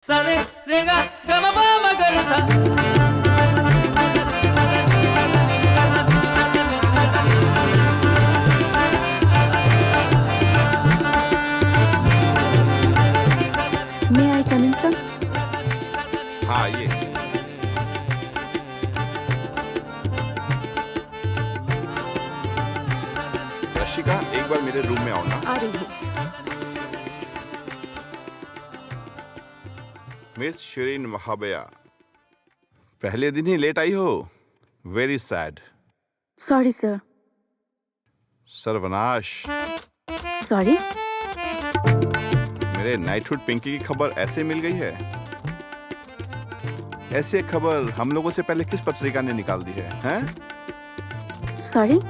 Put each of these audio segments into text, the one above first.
सारे रेगा गमा पामा गर सा May I come in, sir? हाँ ये रशिका एक बार मेरे रूम में आओ ना। आ रही हूँ। मिस शिरीन महाबया, पहले दिन ही लेट आई हो। Very sad. Sorry, sir. सर्वनाश। Sorry? मेरे नाइटहुड पिंकी की खबर ऐसे मिल गई है। ऐसे खबर हम लोगों से पहले किस पत्रिका ने निकाल दी है, हैं? Sorry?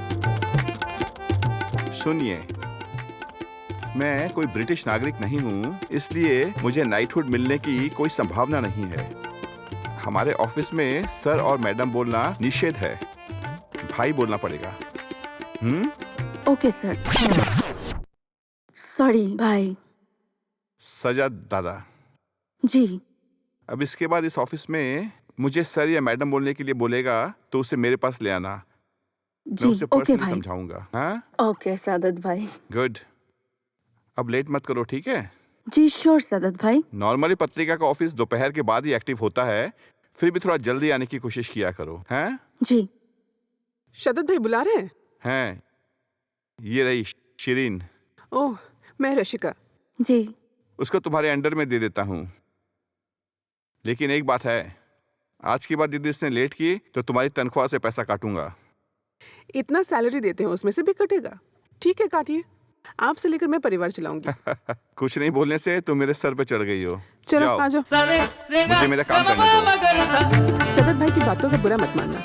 सुनिए, मैं कोई ब्रिटिश नागरिक नहीं हूँ, इसलिए मुझे नाइटहुड मिलने की कोई संभावना नहीं है। हमारे ऑफिस में सर और मैडम बोलना निषेध है। भाई बोलना पड़ेगा। Okay, sir. Sorry, bye. Sajjad दादा। जी, अब इसके बाद इस ऑफिस में मुझे सर या मैडम बोलने के लिए बोलेगा तो उसे मेरे पास ले आना। मैं जी, उसे ओके पर्सनली भाई। समझाऊंगा। हाँ, ओके सादत भाई। गुड। अब लेट मत करो, ठीक है? जी श्योर सादत भाई। नॉर्मली पत्रिका का ऑफिस दोपहर के बाद ही एक्टिव होता है, फिर भी थोड़ा जल्दी आने की कोशिश किया करो। हैं? जी, शदत भाई बुला रहे हैं? हैं? ये रही शिरीन। ओह, मैं रशिका। जी, उसको तुम्हारे अंडर में दे देता हूँ। लेकिन एक बात है, आज के बाद यदि इसने लेट की तो तुम्हारी तनख्वाह से पैसा काटूंगा। इतना सैलरी देते हैं उसमें से भी कटेगा। ठीक है, काटिए। आपसे लेकर मैं परिवार चलाऊंगी। कुछ नहीं बोलने से तुम मेरे सर पे चढ़ गई हो। चलो जाओ। आ जाओ। सारे रेगा मुझे मेरा काम गमा करने दो। पामा गर सा सदत भाई की बातों का बुरा मत मानना।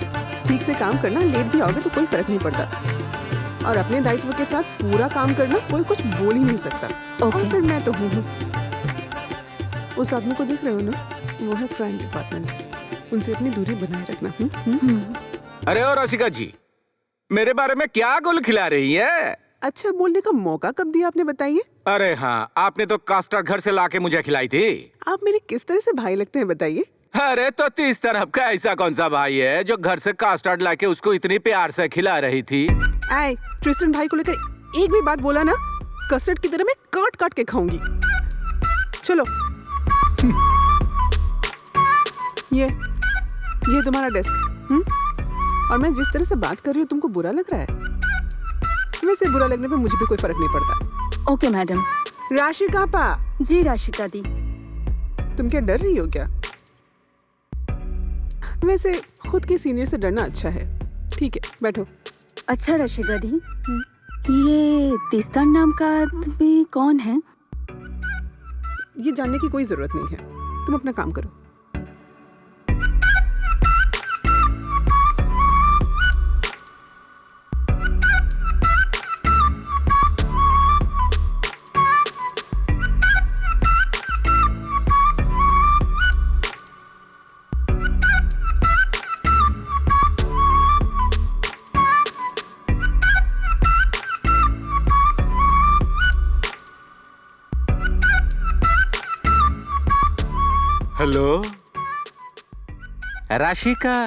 ठीक से काम करना, लेट भी आओगे तो कोई फर्क नहीं पड़ता। और अपने दायित्व के साथ पूरा काम करना, कोई कुछ बोल ही नहीं सकता। ओके। और फिर मैं तो हूँ। उस आदमी को देख रहे हो ना, वो है क्राइम डिपार्टमेंट। उनसे अपनी दूरी बनाए रखना। अरे और रसिका जी, मेरे बारे में क्या गुल खिला रही है? अच्छा, बोलने का मौका कब दिया आपने, बताइए? अरे हाँ, आपने तो कास्टर्ड घर से लाके मुझे खिलाई थी। आप मेरे किस तरह से भाई लगते हैं, बताइए? अरे तो 30 तरफ का ऐसा कौन सा भाई है जो घर से कास्टर्ड लाके उसको इतनी प्यार से खिला रही थी? आए, ट्रिस्टन भाई को लेकर एक भी बात बोला ना, कस्टर्ड की तरह मैं काट काट के खाऊंगी। चलो। ये तुम्हारा डेस्क। और मैं जिस तरह से बात कर रही हूँ, तुमको बुरा लग रहा है? वैसे बुरा लगने पे मुझे भी कोई फर्क नहीं पड़ता। Okay madam. राशिका पा, जी राशिका दी। तुम क्या डर रही हो क्या? वैसे खुद के सीनियर से डरना अच्छा है। ठीक है, बैठो। अच्छा राशिका दी, ये तिस्तान नाम का आदमी कौन है? ये जानने की कोई जरूरत नहीं है, तुम अपना काम करो। हेलो राशिका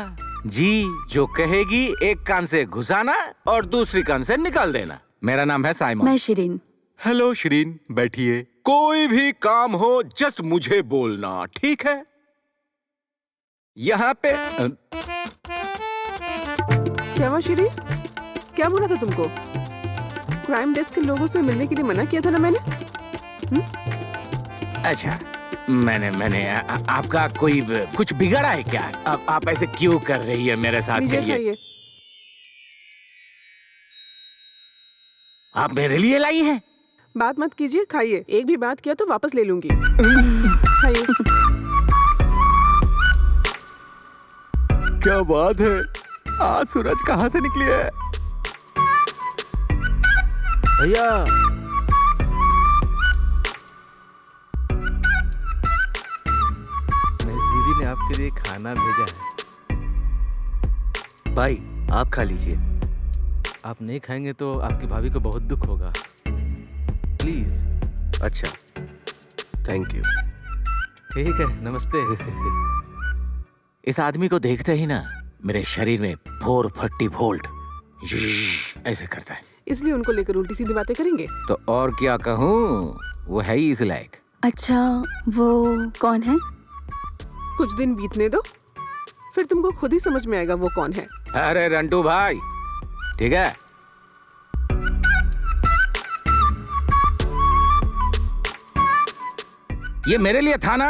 जी, जो कहेगी एक कान से घुसाना और दूसरी कान से निकाल देना। मेरा नाम है साइमन। मैं शिरीन। हेलो शिरीन, बैठिए। कोई भी काम हो जस्ट मुझे बोलना, ठीक है? यहाँ पे क्या हुआ शिरी? क्या बोला था तुमको? क्राइम डेस्क के लोगों से मिलने के लिए मना किया था ना मैंने? अच्छा, मैंने आपका कोई कुछ बिगड़ा है क्या? आप ऐसे क्यों कर रही है मेरे साथ? लीजिए, चाहिए खाइए। आप मेरे लिए लाई है? बात मत कीजिए, खाइए। एक भी बात किया तो वापस ले लूंगी। खाइए। क्या बात है, आज सूरज कहाँ से निकली है? भैया, मेरी बीवी ने आपके लिए खाना भेजा है। भाई, आप खा लीजिए। आप नहीं खाएंगे तो आपकी भाभी को बहुत दुख होगा। प्लीज। अच्छा, थैंक यू। ठीक है, नमस्ते। इस आदमी को देखते ही ना मेरे शरीर में 440 वोल्ट ऐसे करता है। इसलिए उनको लेकर उल्टी सीधी बातें करेंगे। तो और क्या कहूँ, वो है ही इस लायक। अच्छा, वो कौन है? कुछ दिन बीतने दो, फिर तुमको खुद ही समझ में आएगा वो कौन है। अरे रंटू भाई, ठीक है। ये मेरे लिए था ना।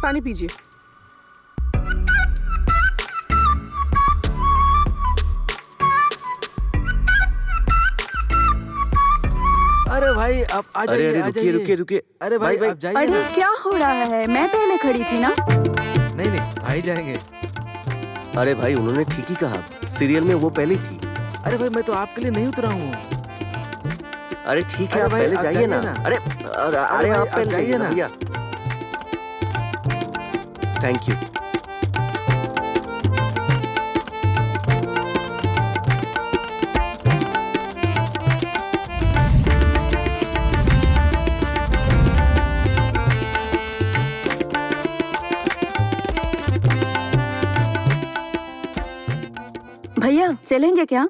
पानी पीजिए। अरे भाई आप आ जाइए। अरे आ रुकिए जाइए। रुकिए रुकिए। अरे भाई भाई, आप जाइए अरे ना। क्या हो रहा है? मैं पहले खड़ी थी ना। नहीं नहीं, भाई जाएंगे। अरे भाई उन्होंने ठीक ही कहा, सीरियल में वो पहले थी। अरे भाई मैं तो आपके लिए नहीं उतरा हूँ। अरे ठीक है, अरे आप भाई, पहले आप जाइए जाइए ना। ना। अरे भाई, आप आप पहले जाइए जाइए ना। ना भैया। Thank you. भैया चलेंगे क्या?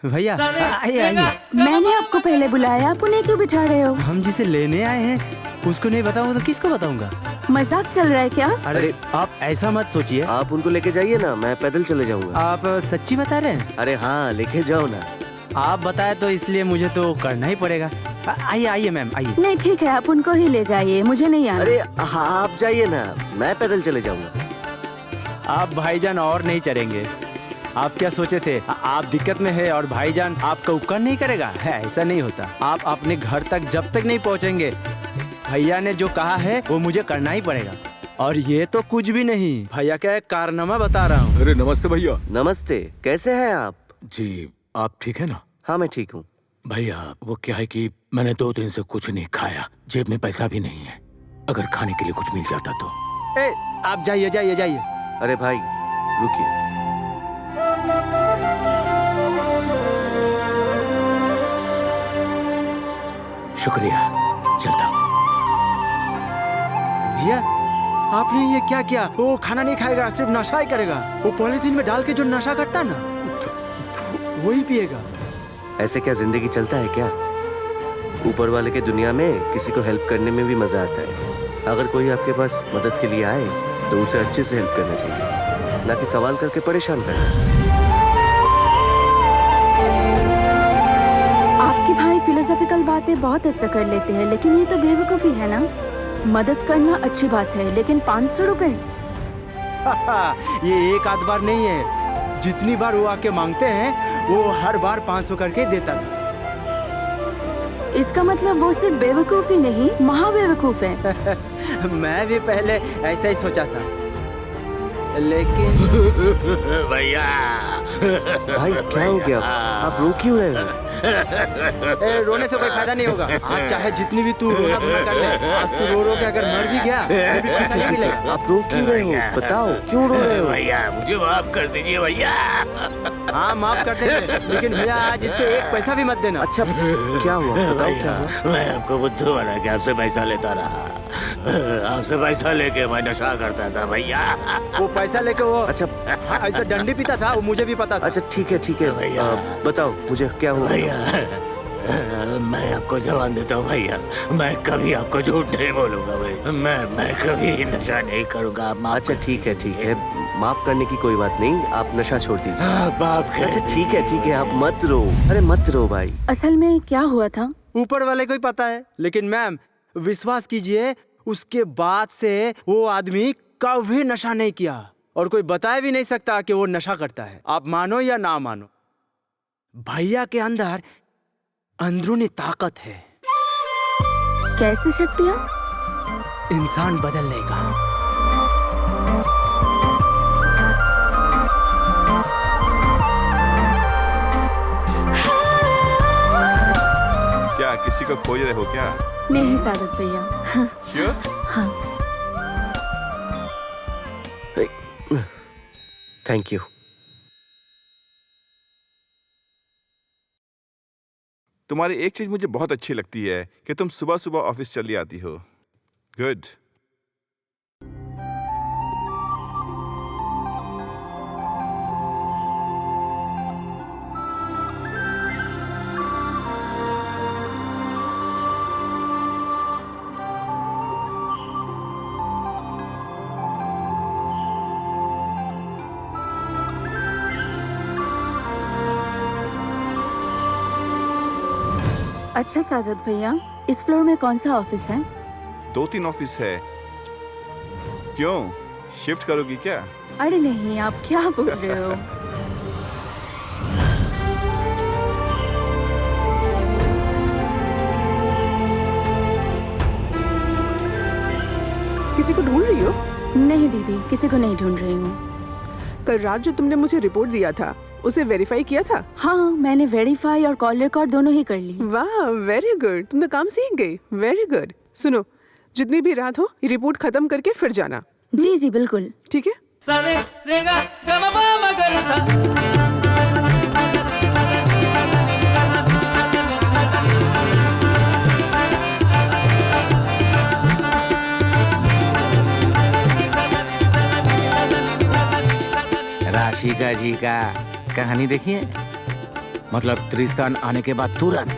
भैया आइए आइए। मैंने आपको पहले बुलाया, आप उन्हें क्यों बिठा रहे हो? हम जिसे लेने आए हैं उसको नहीं बताऊंगा तो किसको बताऊंगा? मजाक चल रहा है क्या? अरे आप ऐसा मत सोचिए। आप उनको लेके जाइए ना, मैं पैदल चले जाऊंगा। आप सच्ची बता रहे हैं? अरे हाँ, लेके जाओ ना। आप बताए तो इसलिए मुझे तो करना ही पड़ेगा। आइए आइए मैम आइए। नहीं ठीक है, आप उनको ही ले जाइए, मुझे नहीं आना। अरे हाँ, आप जाइए ना, मैं पैदल चले जाऊंगा। आप भाईजान और नहीं चलेंगे। आप क्या सोचे थे? आप दिक्कत में है और भाईजान आपका उपकार नहीं करेगा? है, ऐसा नहीं होता। आप अपने घर तक जब तक नहीं पहुंचेंगे, भैया ने जो कहा है वो मुझे करना ही पड़ेगा। और ये तो कुछ भी नहीं, भैया का एक कारनामा बता रहा हूँ। अरे नमस्ते भैया। नमस्ते, कैसे हैं आप? जी आप ठीक है ना? हाँ मैं ठीक हूँ। भैया वो क्या है कि मैंने 2 दिन से कुछ नहीं खाया, जेब में पैसा भी नहीं है। अगर खाने के लिए कुछ मिल जाता तो। आप जाइए जाइए जाइए। अरे भाई रुकिए। शुक्रिया, चलता हूँ। भैया आपने ये क्या किया? वो खाना नहीं खाएगा, सिर्फ नशा ही करेगा। वो पॉलीथीन में डाल के जो नशा करता है ना, वही पिएगा। ऐसे क्या जिंदगी चलता है क्या? ऊपर वाले के दुनिया में किसी को हेल्प करने में भी मजा आता है। अगर कोई आपके पास मदद के लिए आए तो उसे अच्छे से हेल्प करना चाहिए, ना कि सवाल करके परेशान करना। आपके भाई फिलोसॉफिकल बातें बहुत अच्छा कर लेते हैं, लेकिन ये तो बेवकूफी है ना। मदद करना अच्छी बात है, लेकिन 500 रुपए? ये एक आध बार नहीं है, जितनी बार वो आके मांगते हैं वो हर बार 500 करके देता था। इसका मतलब वो सिर्फ बेवकूफी नहीं, महाबेवकूफ है। मैं भी पहले ऐसा ही सोचा था, लेकिन भैया भाई क्या हो गया? आप रो क्यों रहे हो? रोने से कोई फायदा नहीं होगा। आज चाहे जितनी भी तू रोना धोना कर ले, आज तू रो रो के अगर मर भी गया फिर भी पैसा नहीं मिलेगा। आप रो क्यों रहे हो? बताओ क्यों रो रहे हो? भैया मुझे माफ कर दीजिए भैया। हाँ माफ कर देंगे, लेकिन भैया आज इसको एक पैसा भी मत देना। अच्छा क्या हुआ? बताओ क्या हुआ? मैं आपको बुद्धू बना के आपसे पैसा लेता रहा। आपसे पैसा लेके मैं नशा करता था भैया। वो पैसा लेके वो अच्छा ऐसा डंडी पीता था, वो मुझे भी पता था। अच्छा ठीक है भैया। बताओ मुझे क्या हुआ? भैया मैं आपको जवान देता हूँ भैया, मैं कभी आपको झूठ नहीं बोलूंगा भाई। मैं कभी नशा नहीं करूंगा। आप माफ अच्छा ठीक है, माफ करने की कोई बात नहीं, आप नशा छोड़ दीजिए। माफ कर अच्छा ठीक है, आप मत रो। अरे मत रो भाई। असल में क्या हुआ था? ऊपर वाले को ही पता है, लेकिन मैम विश्वास कीजिए उसके बाद से वो आदमी कभी नशा नहीं किया और कोई बता भी नहीं सकता कि वो नशा करता है। आप मानो या ना मानो, भैया के अंदर अंदरूनी ताकत है। कैसी शक्तियाँ? इंसान बदलने का। क्या किसी को खोज रहे हो क्या? नहीं सादत भैया। श्योर? हाँ। Thank you. तुम्हारी एक चीज मुझे बहुत अच्छी लगती है कि तुम सुबह सुबह ऑफिस चली आती हो। गुड। अच्छा सादत भैया, इस फ्लोर में कौन सा ऑफिस है? 2-3 ऑफिस है। क्यों, शिफ्ट करोगी क्या? अरे नहीं, आप क्या बोल रहे हो? किसी को ढूंढ रही हो? नहीं दीदी, किसी को नहीं ढूंढ रही हूँ। कल रात जो तुमने मुझे रिपोर्ट दिया था उसे वेरीफाई किया था? हाँ, मैंने वेरीफाई और कॉल रिकॉर्ड दोनों ही कर ली। वाह, वेरी गुड, तुम तो काम सीख गई। Very good. सुनो, जितनी भी रात हो ये रिपोर्ट खत्म करके फिर जाना। जी जी बिल्कुल। ठीक है? सारे रेगा गमा पामा गरसा। राशिका जी का कहानी देखिए। मतलब त्रिस्तान आने के बाद तुरंत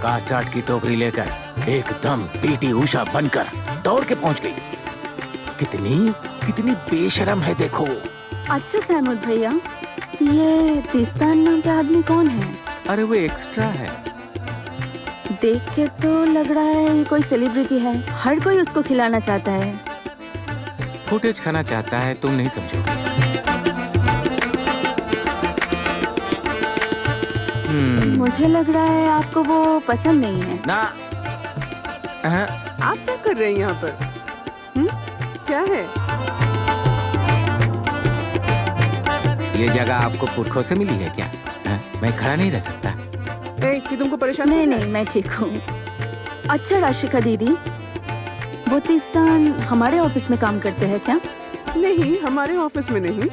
कास्टार्ड की टोकरी लेकर एकदम पीटी उषा बनकर दौड़ के पहुंच गई। कितनी बेशरम है देखो। अच्छा सहमद भैया, ये तिस्तान नाम के आदमी कौन है? अरे वो एक्स्ट्रा है। देख के तो लग रहा है ये कोई सेलिब्रिटी है। हर कोई उसको खिलाना चाहता है। फुटेज खाना चाहता है, तुम नहीं समझोगे। मुझे लग रहा है आपको वो पसंद नहीं है ना। आप क्या कर रहे हैं यहाँ पर? क्या है? ये जगह आपको पुरखों से मिली है क्या? मैं खड़ा नहीं रह सकता। ये तुमको परेशान नहीं कर रहा है? नहीं, मैं ठीक हूँ। अच्छा राशिका दीदी, वो तिस्तान हमारे ऑफिस में काम करते हैं क्या? नहीं, हमारे ऑफिस में नहीं,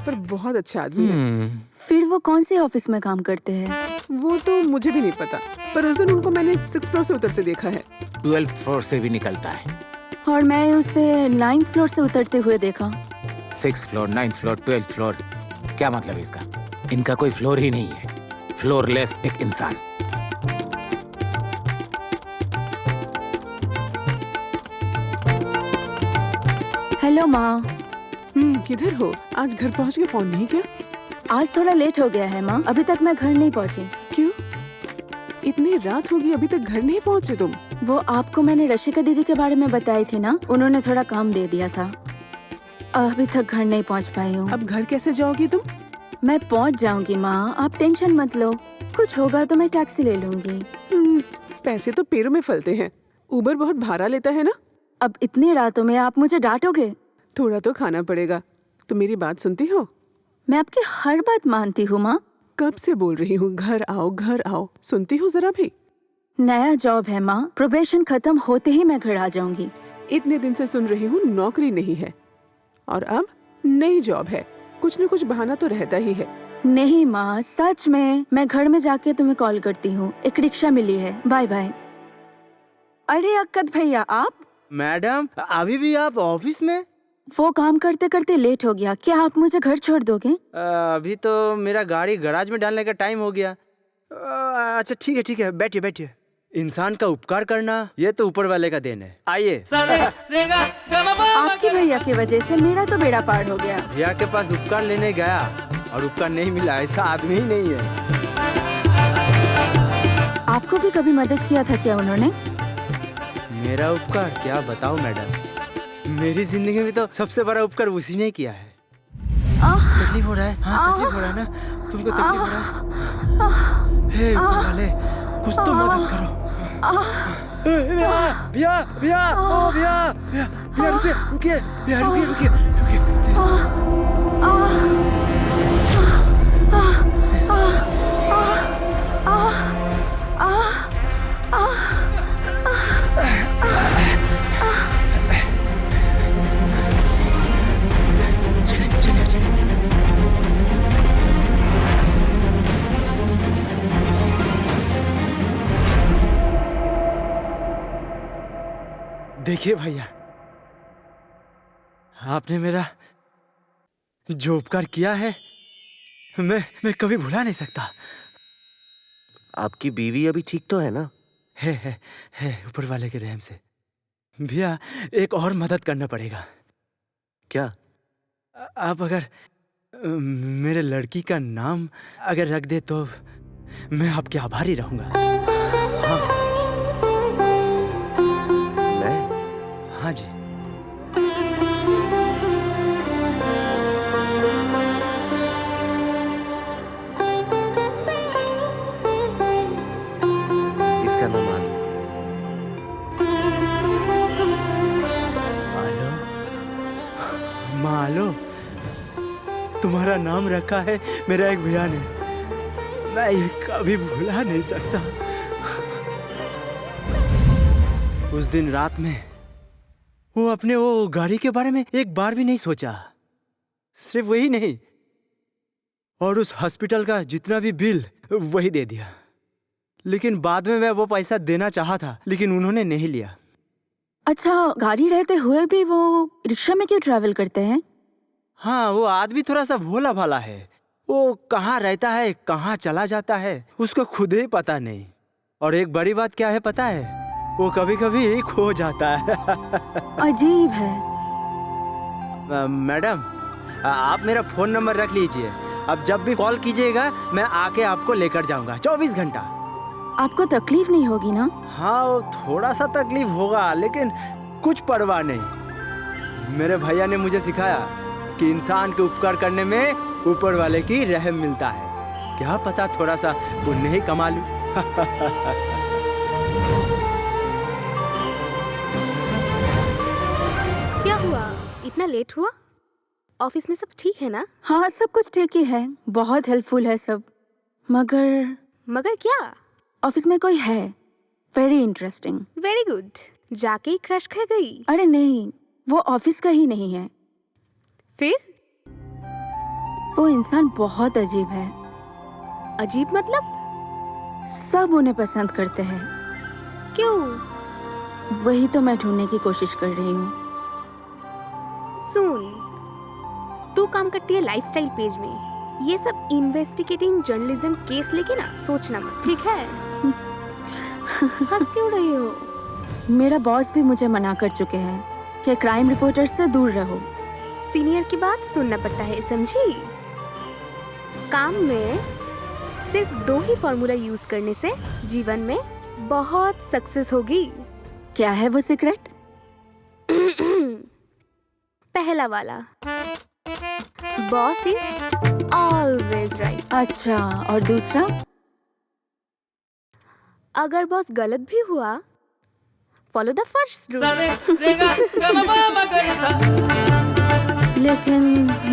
पर बहुत अच्छा आदमी है। फिर वो कौन से ऑफिस में काम करते हैं? वो तो मुझे भी नहीं पता, पर उस दिन उनको मैंने 6th फ्लोर से उतरते देखा है। 12th फ्लोर से भी निकलता है। और मैं उसे 9th फ्लोर से उतरते हुए देखा। 6th floor, 9th floor, 12th floor, क्या मतलब है इसका? इनका कोई फ्लोर ही नहीं है। फ्लोरलेस एक इंसान। हेलो माँ। किधर हो? आज घर पहुँच के फोन नहीं किया? आज थोड़ा लेट हो गया है माँ, अभी तक मैं घर नहीं पहुँची। क्यों? इतनी रात हो गई, अभी तक घर नहीं पहुँचे तुम? वो आपको मैंने रशिका दीदी के बारे में बताई थी ना, उन्होंने थोड़ा काम दे दिया था। अभी तक घर नहीं पहुँच पाई हूँ। अब घर कैसे जाओगी तुम? मैं पहुँच जाऊंगी माँ, आप टेंशन मत लो। कुछ होगा तो मैं टैक्सी ले लूंगी। पैसे तो पैरों में फलते हैं। उबर बहुत भाड़ा लेता है ना। अब इतनी रातों में आप मुझे डांटोगे? थोड़ा तो खाना पड़ेगा। तुम मेरी बात सुनती हो? मैं आपकी हर बात मानती हूँ माँ। कब से बोल रही हूँ घर आओ घर आओ, सुनती हो जरा भी? नया जॉब है माँ, प्रोबेशन खत्म होते ही मैं घर आ जाऊंगी। इतने दिन से सुन रही हूँ नौकरी नहीं है, और अब नई जॉब है। कुछ न कुछ बहाना तो रहता ही है। नहीं माँ, सच में। मैं घर में जाके तुम्हें कॉल करती हूँ। एक रिक्शा मिली है। Bye bye. अरे अक्कत भैया, आप? मैडम, अभी भी आप ऑफिस में? वो काम करते करते लेट हो गया। क्या आप मुझे घर छोड़ दोगे? अभी तो मेरा गाड़ी गैराज में डालने का टाइम हो गया। अच्छा ठीक है, बैठिए बैठिए। इंसान का उपकार करना ये तो ऊपर वाले का देन है। आइए। सारे रेगा गमा पामा आपकी भैया की वजह से मेरा तो बेड़ा पार हो गया। भैया के पास उपकार लेने गया और उपकार नहीं मिला, ऐसा आदमी ही नहीं है। आपको भी कभी मदद किया था क्या उन्होंने? मेरा उपकार क्या बताऊं मैडम, मेरी जिंदगी में तो सबसे बड़ा उपकार उसी ने किया है। तकलीफ हो रहा है? हाँ, तकलीफ हो रहा है ना? तुमको तकलीफ हो रहा है? हे ऊपर वाले, कुछ तो मदद करो। भैया भैया ओ भैया भैया भैया रुकिए प्लीज। देखिए भैया, आपने मेरा जो उपकार किया है मैं कभी भुला नहीं सकता। आपकी बीवी अभी ठीक तो है ना? है ऊपर वाले के रहम से। भैया एक और मदद करना पड़ेगा। क्या? आप अगर मेरे लड़की का नाम अगर रख दे तो मैं आपके आभारी रहूंगा। मैं? हाँ जी। इसका नाम आलू। मालो, तुम्हारा नाम रखा है मेरा एक भैया ने। मैं ये कभी भुला नहीं सकता। उस दिन रात में वो अपने वो गाड़ी के बारे में एक बार भी नहीं सोचा। सिर्फ वही नहीं, और उस हॉस्पिटल का जितना भी बिल वही दे दिया। लेकिन बाद में मैं वो पैसा देना चाहा था, लेकिन उन्होंने नहीं लिया। अच्छा, गाड़ी रहते हुए भी वो रिक्शा में क्यों ट्रैवल करते हैं? हाँ, वो आदमी थोड़ा सा भोला भाला है। वो कहाँ रहता है, कहाँ चला जाता है, उसको खुद ही पता नहीं। और एक बड़ी बात क्या है पता है? वो कभी कभी खो जाता है। अजीब है। मैडम, आप मेरा फोन नंबर रख लीजिए। अब जब भी कॉल कीजिएगा मैं आके आपको लेकर जाऊंगा 24 घंटा। आपको तकलीफ नहीं होगी ना? हाँ, वो थोड़ा सा तकलीफ होगा, लेकिन कुछ परवाह नहीं। मेरे भैया ने मुझे सिखाया कि इंसान के उपकार करने में ऊपर वाले की रहम मिलता है। क्या पता थोड़ा सा पुण्य ही कमा लूं। क्या हुआ, इतना लेट हुआ? ऑफिस में सब ठीक है ना? हाँ, सब कुछ ठीक ही है। बहुत हेल्पफुल है सब। मगर क्या? ऑफिस में कोई है, वेरी इंटरेस्टिंग। Very good. जाके ही क्रश खा गई? अरे नहीं, वो ऑफिस का ही नहीं है। फिर? वो इंसान बहुत अजीब है। अजीब मतलब? सब उन्हें पसंद करते हैं। क्यों? वही तो मैं ढूंढने की कोशिश कर रही हूँ। सुन, तू काम करती है लाइफस्टाइल पेज में। ये सब इन्वेस्टिगेटिंग जर्नलिज्म केस लेके ना सोचना मत, ठीक है? हंस क्यों रही हो? मेरा बॉस भी मुझे मना कर चुके हैं कि क्राइम रिपोर्टर से दूर रहो। सीनियर की बात सुनना पड़ता है, समझी? काम में सिर्फ 2 ही फॉर्मूला यूज करने से जीवन में बहुत सक्सेस होगी। क्या है वो सीक्रेट? पहला वाला, बॉस इज ऑलवेज राइट। अच्छा, और दूसरा? अगर बॉस गलत भी हुआ, फॉलो द फर्स्ट रूल। लेकिन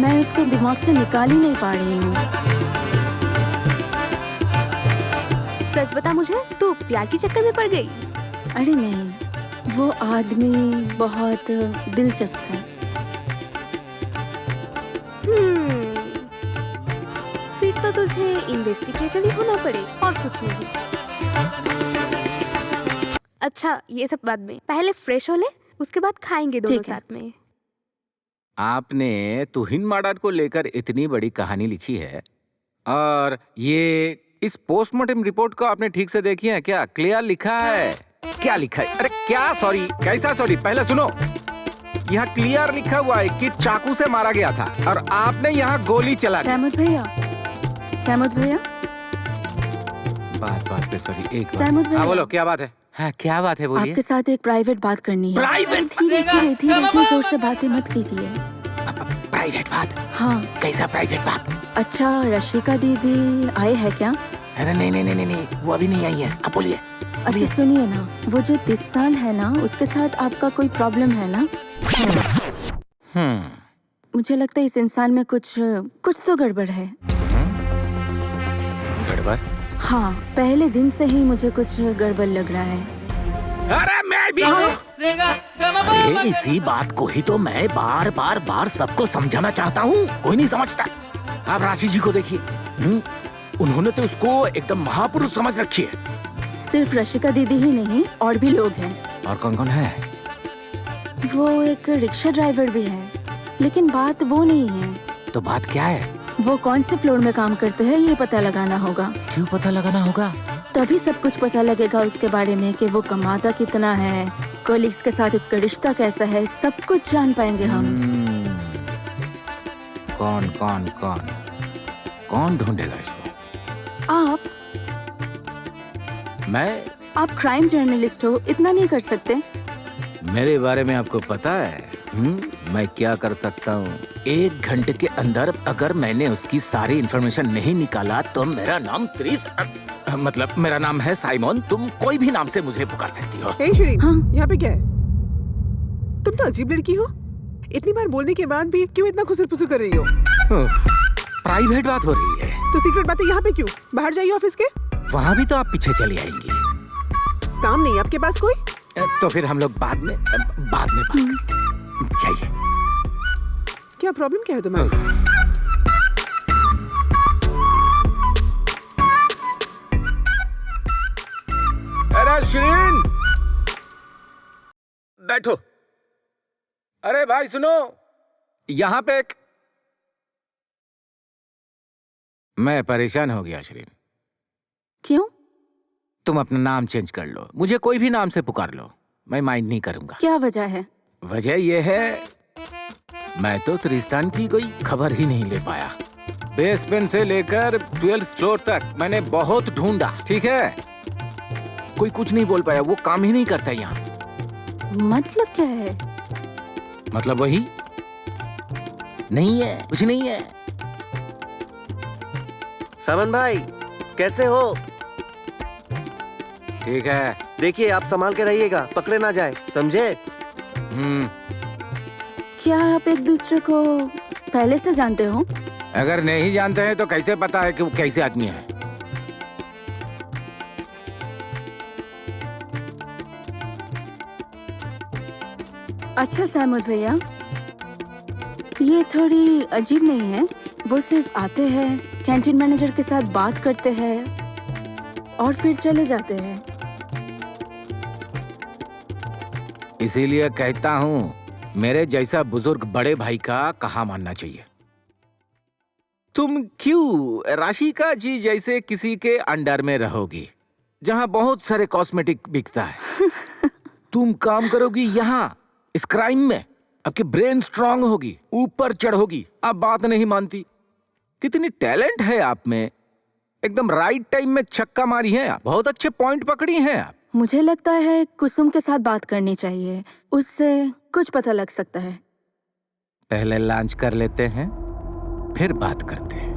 मैं इसको दिमाग से निकाल ही नहीं पा रही हूँ। सच बता मुझे, तू प्यार के चक्कर में पड़ गई? अरे नहीं, वो आदमी बहुत दिलचस्प था। फिर तो तुझे इन्वेस्टिगेटर ही होना पड़े और कुछ नहीं। अच्छा, ये सब बाद में, पहले फ्रेश हो ले, उसके बाद खाएंगे दोनों साथ में। आपने तुहिन माडाट को लेकर इतनी बड़ी कहानी लिखी है, और ये इस पोस्टमार्टम रिपोर्ट को आपने ठीक से देखी है क्या? क्लियर लिखा है? क्या लिखा है? अरे क्या सॉरी, कैसा सॉरी? पहले सुनो, यहाँ क्लियर लिखा हुआ है कि चाकू से मारा गया था और आपने यहाँ गोली चला दी। सहमत भैया, सहमत भैया, बात पे सॉरी, एक सहमत भैया। हाँ बोलो, क्या बात है? हाँ क्या बात है, बोलिए। आपके साथ एक प्राइवेट बात करनी है। प्राइवेट? धीरे धीरे धीरे, इतनी जोर से बातें मत कीजिए। प्राइवेट बात? हाँ। कैसा प्राइवेट बात? अच्छा, रशिका दीदी आए हैं क्या? अरे नहीं, वो अभी नहीं आई है। आप बोलिए। अच्छा सुनिए ना, वो जो तिस्तान है ना, उसके साथ आपका कोई प्रॉब्लम है ना? मुझे लगता है इस इंसान में कुछ तो गड़बड़ है। गड़बड़? हाँ, पहले दिन से ही मुझे कुछ गड़बड़ लग रहा है। अरे मैं भी। अरे इसी बात को ही तो मैं बार सबको समझाना चाहता हूँ, कोई नहीं समझता। आप राशि जी को देखिए, उन्होंने तो उसको एकदम महापुरुष समझ रखी है। सिर्फ रशिका दीदी ही नहीं, और भी लोग हैं। और कौन कौन है? वो एक रिक्शा ड्राइवर भी है, लेकिन बात वो नहीं है। तो बात क्या है? वो कौन से फ्लोर में काम करते हैं ये पता लगाना होगा। क्यों पता लगाना होगा? तभी सब कुछ पता लगेगा उसके बारे में, कि वो कमाता कितना है, कोलिग्स के साथ उसका रिश्ता कैसा है, सब कुछ जान पाएंगे हम। कौन कौन कौन कौन ढूंढेगा इसको? आप आप क्राइम जर्नलिस्ट हो, इतना नहीं कर सकते? मेरे बारे में आपको पता है? मैं क्या कर सकता हूँ? 1 घंटे के अंदर अगर मैंने उसकी सारी इंफॉर्मेशन नहीं निकाला तो मेरा नाम मतलब मेरा नाम है साइमन। तुम कोई भी नाम से मुझे पुकार सकती हो। हे शिरीन, हाँ? यहाँ पे क्या है? तुम तो अजीब लड़की हो। इतनी बार बोलने के बाद भी क्यों इतना खुसर-फुसर कर रही हो? प्राइवेट बात हो रही है। तो सीक्रेट बातें यहाँ पे क्यों? बाहर जाइए ऑफिस के। वहाँ भी तो आप पीछे चली आएंगी। काम नहीं है आपके पास कोई? तो फिर हम लोग बाद में बात जाइए। क्या प्रॉब्लम क्या है तुम्हारी? अरे शिरीन, बैठो। अरे भाई सुनो, यहाँ पे मैं परेशान हो गया शिरीन। क्यों? तुम अपना नाम चेंज कर लो, मुझे कोई भी नाम से पुकार लो, मैं माइंड नहीं करूंगा। क्या वजह है? वजह यह है, मैं तो त्रिस्तान की कोई खबर ही नहीं ले पाया। बेसमेंट से लेकर 12th फ्लोर तक मैंने बहुत ढूंढा, ठीक है? कोई कुछ नहीं बोल पाया, वो काम ही नहीं करता यहाँ। मतलब क्या है? मतलब वही नहीं है, कुछ नहीं है। सामन भाई, कैसे हो? ठीक है। देखिए, आप संभाल के रहिएगा, पकड़े ना जाए, समझे? क्या आप एक दूसरे को पहले से जानते हो? अगर नहीं जानते हैं तो कैसे पता है कि वो कैसे आदमी है? अच्छा सहमत भैया, ये थोड़ी अजीब नहीं है? वो सिर्फ आते हैं, कैंटीन मैनेजर के साथ बात करते हैं और फिर चले जाते हैं। इसीलिए कहता हूँ, मेरे जैसा बुजुर्ग बड़े भाई का कहा मानना चाहिए। तुम क्यों राशिका जी जैसे किसी के अंडर में रहोगी जहाँ बहुत सारे कॉस्मेटिक बिकता है? तुम काम करोगी यहाँ इस क्राइम में, आपकी ब्रेन स्ट्रांग होगी, ऊपर चढ़ोगी। आप बात नहीं मानती। कितनी टैलेंट है आप में, एकदम राइट टाइम में छक्का मारी है आप, बहुत अच्छे पॉइंट पकड़ी हैं आप। मुझे लगता है कुसुम के साथ बात करनी चाहिए, उससे कुछ पता लग सकता है। पहले लॉन्च कर लेते हैं, फिर बात करते हैं।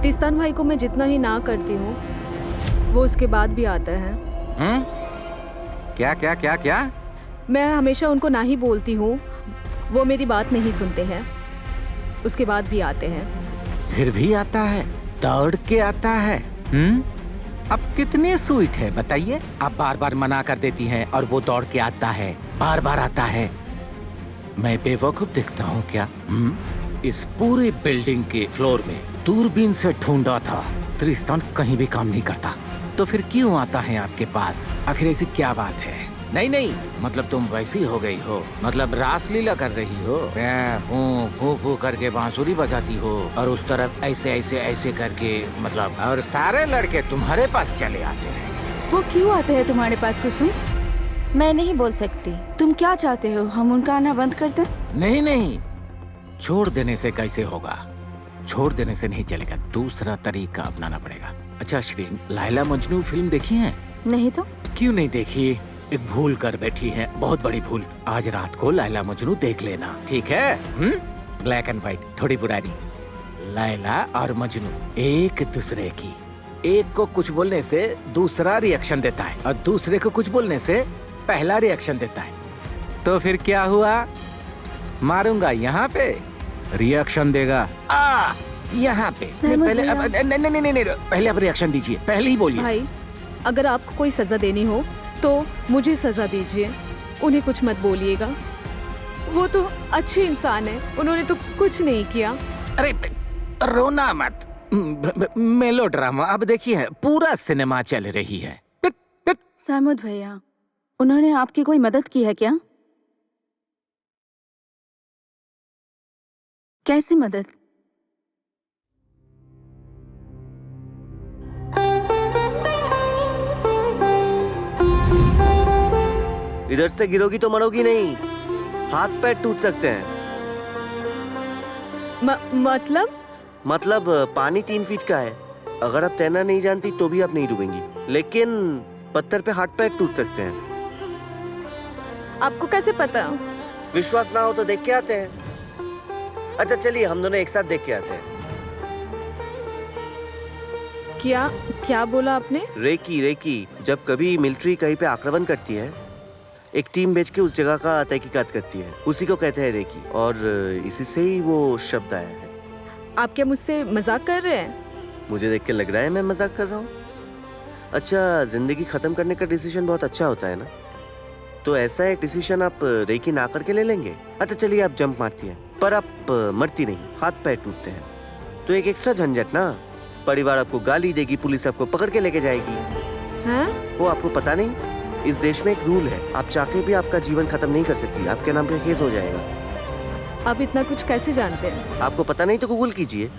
तिस्तान भाई को मैं जितना ही ना करती हूँ, वो उसके बाद भी आता है। क्या क्या क्या क्या? मैं हमेशा उनको ना ही बोलती हूँ, वो मेरी बात नहीं सुनते हैं, उसके बाद भी आते हैं। फिर भी आता है, दौड़ के आता है। अब कितने स्वीट है बताइए। आप बार बार मना कर देती हैं और वो दौड़ के आता है, बार बार आता है। मैं बेवकूफ दिखता हूँ क्या? इस पूरे बिल्डिंग के फ्लोर में दूरबीन से ढूंढा था, त्रिस्तान कहीं भी काम नहीं करता। तो फिर क्यों आता है आपके पास? आखिर ऐसी क्या बात है? नहीं नहीं, मतलब तुम वैसी हो गई हो, मतलब रासलीला कर रही हो, फू फू करके बांसुरी बजाती हो और उस तरफ ऐसे ऐसे ऐसे करके, मतलब, और सारे लड़के तुम्हारे पास चले आते हैं। वो क्यों आते हैं तुम्हारे पास कुसुम? मैं नहीं बोल सकती। तुम क्या चाहते हो, हम उनका आना बंद कर दें? नहीं नहीं, छोड़ देने से कैसे होगा? छोड़ देने से नहीं चलेगा, दूसरा तरीका अपनाना पड़ेगा। अच्छा श्रीन, लैला मजनू फिल्म देखी है? नहीं तो? क्यों नहीं देखी? एक भूल कर बैठी है, बहुत बड़ी भूल। आज रात को लैला मजनू देख लेना, ठीक है? ब्लैक एंड व्हाइट, थोड़ी पुरानी। लैला और मजनू एक दूसरे की, एक को कुछ बोलने से दूसरा रिएक्शन देता है और दूसरे को कुछ बोलने से पहला रिएक्शन देता है। तो फिर क्या हुआ? मारूंगा यहाँ पे, रिएक्शन देगा यहाँ पे। पहले नहीं, पहले आप रिएक्शन दीजिए, पहले ही बोलिए। भाई, अगर आपको कोई सजा देनी हो तो मुझे सजा दीजिए, उन्हें कुछ मत बोलिएगा। वो तो अच्छे इंसान है, उन्होंने तो कुछ नहीं किया। अरे रोना मत। मेलो ड्रामा अब देखिए पूरा सिनेमा चल रही है। सहमद भैया, उन्होंने आपकी कोई मदद की है क्या? कैसी मदद? इधर से गिरोगी तो मरोगी नहीं, हाथ पैर टूट सकते हैं। मतलब पानी 3 फीट का है। अगर आप तैरना नहीं जानती तो भी आप नहीं डूबेंगी, लेकिन पत्थर पे हाथ पैर टूट सकते हैं। आपको कैसे पता? विश्वास ना हो तो देख के आते हैं। अच्छा चलिए हम दोनों एक साथ देख के आते हैं। क्या क्या बोला आपने? रेकी जब कभी मिलिट्री कहीं पे आक्रमण करती है, एक टीम भेज के उस जगह का तहकीकात करती है, उसी को कहते हैं रेकी, और इसी से ही वो शब्द आया है। आप क्या मुझसे मजाक कर रहे हैं? मुझे देख के लग रहा है मैं मजाक कर रहा हूँ। अच्छा, जिंदगी खत्म करने का डिसीजन बहुत अच्छा होता है ना, तो ऐसा एक डिसीजन आप रेकी ना करके ले लेंगे। अच्छा चलिए आप जंप मारती हैं, पर आप मरती नहीं, हाथ पैर टूटते हैं, तो एक एक्स्ट्रा झंझट ना। परिवार आपको गाली देगी, पुलिस आपको पकड़ के लेके जाएगी। हैं? वो आपको पता नहीं, इस देश में एक रूल है, आप चाहके भी आपका जीवन खत्म नहीं कर सकती, आपके नाम पे केस हो जाएगा। आप इतना कुछ कैसे जानते हैं? आपको पता नहीं तो गूगल कीजिए।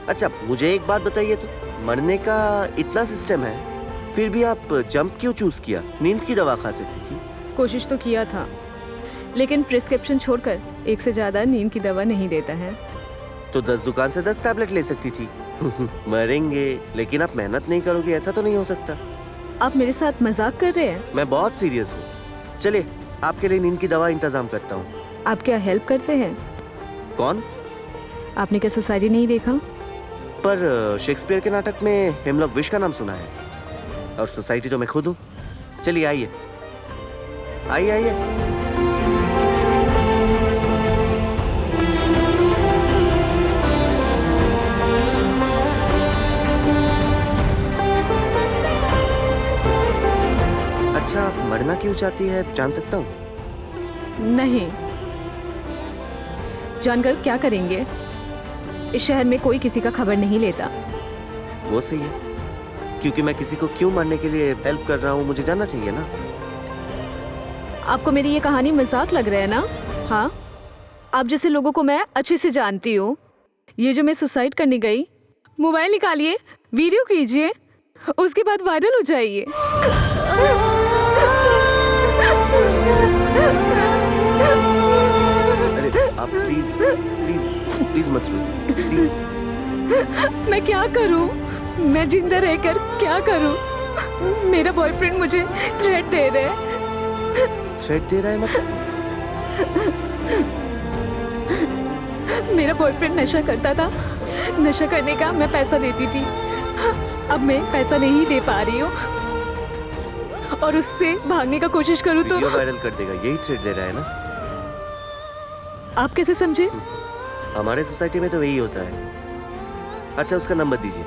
अच्छा मुझे एक बात बताइए, तो मरने का इतना सिस्टम है, फिर भी आप जंप क्यों चूज किया? नींद की दवा खा सकती थी। कोशिश तो किया था, लेकिन प्रिस्क्रिप्शन छोड़कर 1 से ज्यादा नींद की दवा नहीं देता है। तो 10 दुकान से 10 टैबलेट ले सकती थी। मरेंगे, लेकिन आप मेहनत नहीं करोगे, ऐसा तो नहीं हो सकता। आप मेरे साथ मजाक कर रहे हैं? मैं बहुत सीरियस हूँ। चलिए आपके लिए नींद की दवा इंतजाम करता हूँ। आप क्या हेल्प करते हैं? कौन? आपने क्या सोसाइटी नहीं देखा? पर शेक्सपियर के नाटक में हेमलॉक विश का नाम सुना है, और सोसाइटी तो मैं खुद हूँ। चलिए आइए आइए आइए। अच्छा आप मरना क्यों चाहती है, जान सकता हूँ? नहीं। जानकर क्या करेंगे? इस शहर में कोई किसी का खबर नहीं लेता। वो सही है, क्योंकि मैं किसी को क्यों मारने के लिए हेल्प कर रहा हूँ मुझे जानना चाहिए ना। आपको मेरी ये कहानी मजाक लग रहा है ना? हाँ, आप जैसे लोगों को मैं अच्छे से जानती हूँ। ये जो मैं सुसाइड करने गई, मोबाइल निकालिए, वीडियो कीजिए, उसके बाद वायरल हो जाइए। अरे आप प्लीज प्लीज प्लीज मत रोइए, प्लीज। मैं क्या करूं? मैं जिंदा रहकर क्या करूं? मेरा बॉयफ्रेंड मुझे थ्रेट दे रहा है। थ्रेट दे रहा है मतलब? मेरा बॉयफ्रेंड नशा करता था, नशा करने का मैं पैसा देती थी। अब मैं पैसा नहीं दे पा रही हूँ और उससे भागने का कोशिश करूँ तो वीडियो वायरल कर देगा, यही थ्रेट दे रहा है ना? आप कैसे समझे? हमारे सोसाइटी में तो यही होता है। अच्छा उसका नंबर दीजिए।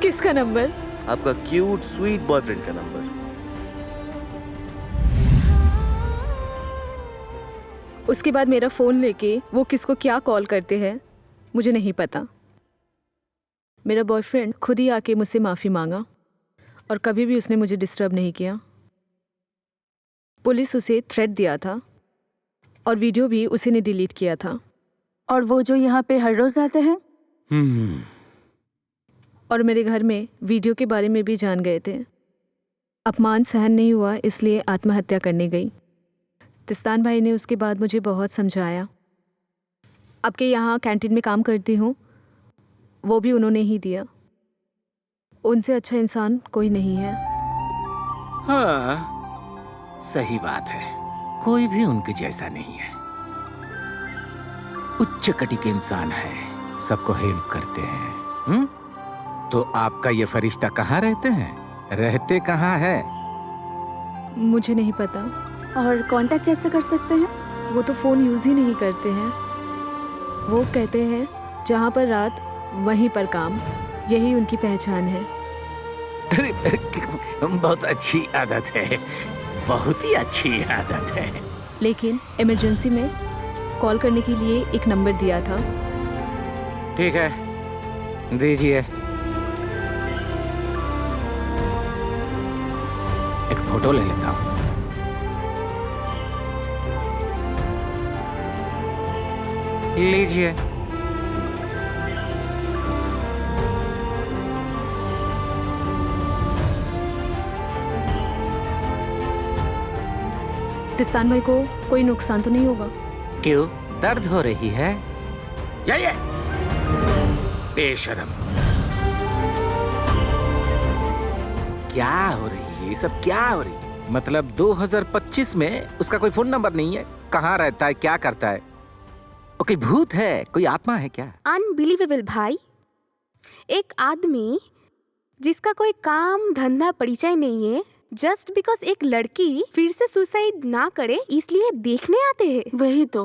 किसका नंबर? आपका क्यूट स्वीट बॉयफ्रेंड का नंबर। उसके बाद मेरा फोन लेके वो किसको क्या कॉल करते हैं मुझे नहीं पता। मेरा बॉयफ्रेंड खुद ही आके मुझसे माफ़ी मांगा और कभी भी उसने मुझे डिस्टर्ब नहीं किया। पुलिस उसे थ्रेट दिया था और वीडियो भी उसी ने डिलीट किया था। और वो जो यहाँ पे हर रोज आते हैं? और मेरे घर में वीडियो के बारे में भी जान गए थे। अपमान सहन नहीं हुआ इसलिए आत्महत्या करने गई। तिस्तान भाई ने उसके बाद मुझे बहुत समझाया। आपके यहाँ कैंटीन में काम करती हूँ, वो भी उन्होंने ही दिया। उनसे अच्छा इंसान कोई नहीं है। हाँ सही बात है, कोई भी उनके जैसा नहीं है। उच्च कटी के इंसान है, सबको हेल्प करते हैं। तो आपका ये फरिश्ता कहाँ रहते हैं? रहते कहाँ है? मुझे नहीं पता। और कांटेक्ट कैसे कर सकते हैं? वो तो फ़ोन यूज़ ही नहीं करते हैं। वो कहते हैं जहाँ पर रात वहीं पर काम, यही उनकी पहचान है। बहुत अच्छी आदत है, बहुत ही अच्छी आदत है। लेकिन इमरजेंसी में कॉल करने के लिए एक नंबर दिया था, ठीक है, दीजिए। एक फोटो ले लेता हूँ। लीजिए। तिस्तान भाई को कोई नुकसान तो नहीं होगा? क्यों, दर्द हो रही है? जाइए। बेशरम। क्या हो रही है ये सब, क्या हो रही है? मतलब 2025 में उसका कोई फोन नंबर नहीं है, कहाँ रहता है, क्या करता है? वो कोई भूत है, कोई आत्मा है क्या? अनबिलीवेबल भाई, एक आदमी जिसका कोई काम धंधा परिचय नहीं है, जस्ट बिकॉज एक लड़की फिर से सुसाइड ना करे इसलिए देखने आते हैं। वही तो।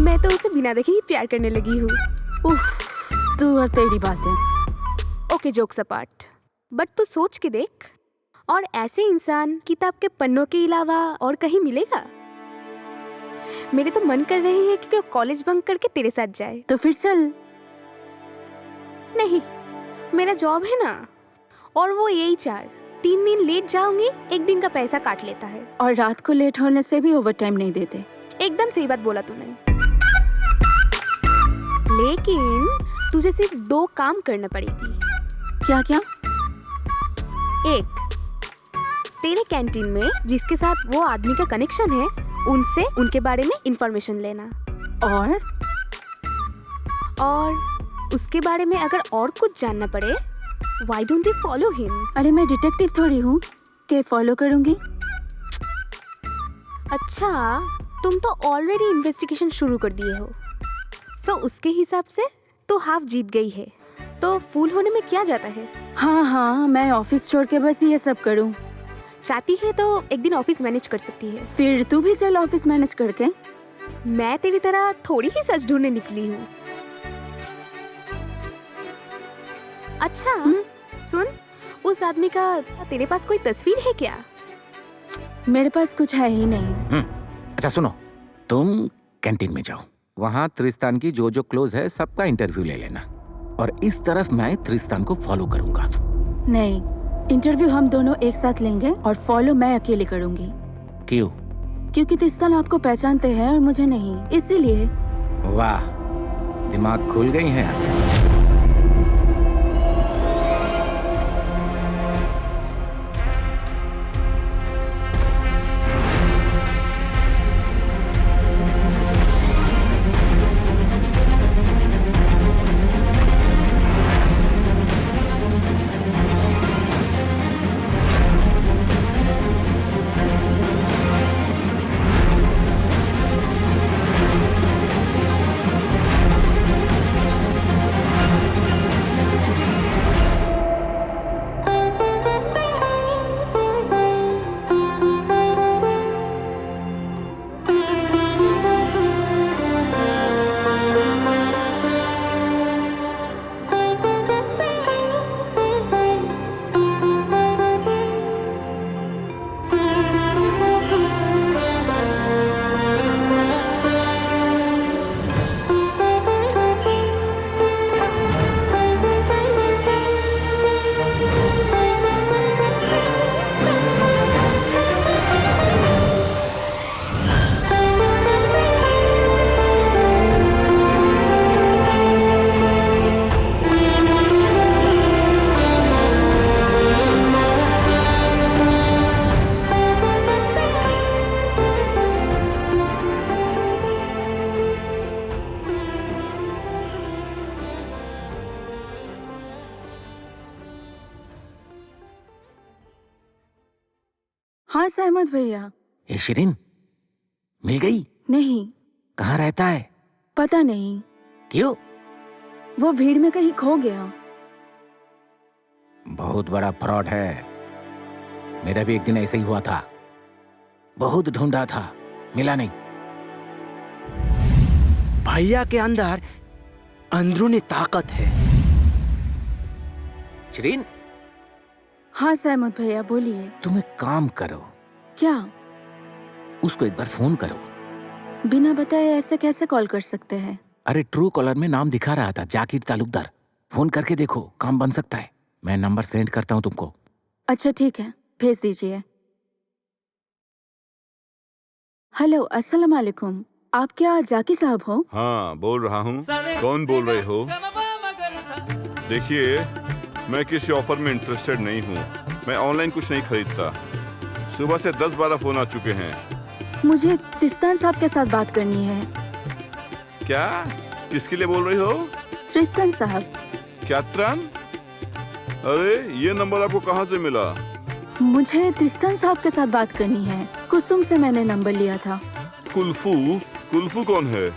मैं तो उसे बिना देखे ही प्यार करने लगी हूँ। उफ, तू और तेरी बातें। ओके, जोक्स अपार्ट, बट तू सोच के देख, और ऐसे इंसान किताब के पन्नों के अलावा और कहीं मिलेगा? मेरे तो मन कर रही है कि कॉलेज बंक करके तेरे साथ जाए। तो फिर चल। नहीं, मेरा जॉब है ना, और वो यही 3 दिन लेट जाऊंगी, 1 दिन का पैसा काट लेता है। और रात को लेट होने से भी ओवर टाइम नहीं देते। एकदम सही बात बोला तूने। लेकिन तुझे सिर्फ 2 काम करना पड़ेगी। क्या क्या? एक, तेरे कैंटीन में जिसके साथ वो आदमी का कनेक्शन है, उनसे उनके बारे में इंफॉर्मेशन लेना। और उसके बारे में अगर और कुछ जानना पड़े, why don't you follow him? अरे मैं डिटेक्टिव थोड़ी हूँ कि फॉलो करूँगी। अच्छा, तुम तो ऑलरेडी इन्वेस्टिगेशन शुरू कर दिए हो, सो उसके हिसाब से तो हाफ जीत गई है। तो फूल होने में क्या जाता है? हाँ, मैं ऑफिस छोड़ के बस ये सब करूँ। चाहती है तो एक दिन ऑफिस मैनेज कर सकती है। फिर तू भी चल ऑफिस मैनेज करके। मैं तेरी तरह थोड़ी ही सच ढूंढने निकली हूँ। अच्छा, सुन, उस आदमी का तेरे पास कोई तस्वीर है क्या? मेरे पास कुछ है ही नहीं। अच्छा सुनो, तुम कैंटीन में जाओ, वहाँ त्रिस्तान की जो क्लोज है सबका इंटरव्यू ले लेना, और इस तरफ मैं त्रिस्तान को फॉलो करूंगा। नहीं, इंटरव्यू हम दोनों एक साथ लेंगे और फॉलो मैं अकेले करूंगी। क्यों? क्योंकि त्रिस्तान आपको पहचानते हैं और मुझे नहीं, इसीलिए। वाह, दिमाग खुल गई है आपकी। हाँ सहमत भैया। ये शिरीन मिल गई? नहीं। कहाँ रहता है? पता नहीं। क्यों? वो भीड़ में कहीं खो गया। बहुत बड़ा फ्रॉड है। मेरा भी एक दिन ऐसे ही हुआ था, बहुत ढूंढा था, मिला नहीं। भैया के अंदर अंदरूनी ताकत है। शिरीन। हाँ सहमत भैया, बोलिए। तुम एक काम करो। क्या? उसको एक बार फोन करो। बिना बताए ऐसे कैसे कॉल कर सकते हैं? अरे ट्रू कॉलर में नाम दिखा रहा था, जाकिर तालुकदार। फोन करके देखो, काम बन सकता है। मैं नंबर सेंड करता हूँ तुमको। अच्छा ठीक है, भेज दीजिए। हेलो, अस्सलाम वालेकुम। आप क्या जाकी साहब हो? हाँ, बोल रहा हूँ। कौन बोल रहे हो? देखिए, मैं किसी ऑफर में इंटरेस्टेड नहीं हूँ। मैं ऑनलाइन कुछ नहीं खरीदता। सुबह से 10-12 फोन आ चुके हैं। मुझे तिस्तान साहब के साथ बात करनी है। क्या? किसके लिए बोल रही हो? त्रिस्तान साहब। क्या त्रान? अरे ये नंबर आपको कहाँ से मिला? मुझे त्रिस्तान साहब के साथ बात करनी है। कुसुम से मैंने नंबर लिया था। कुल्फू? कुल्फू कौन है?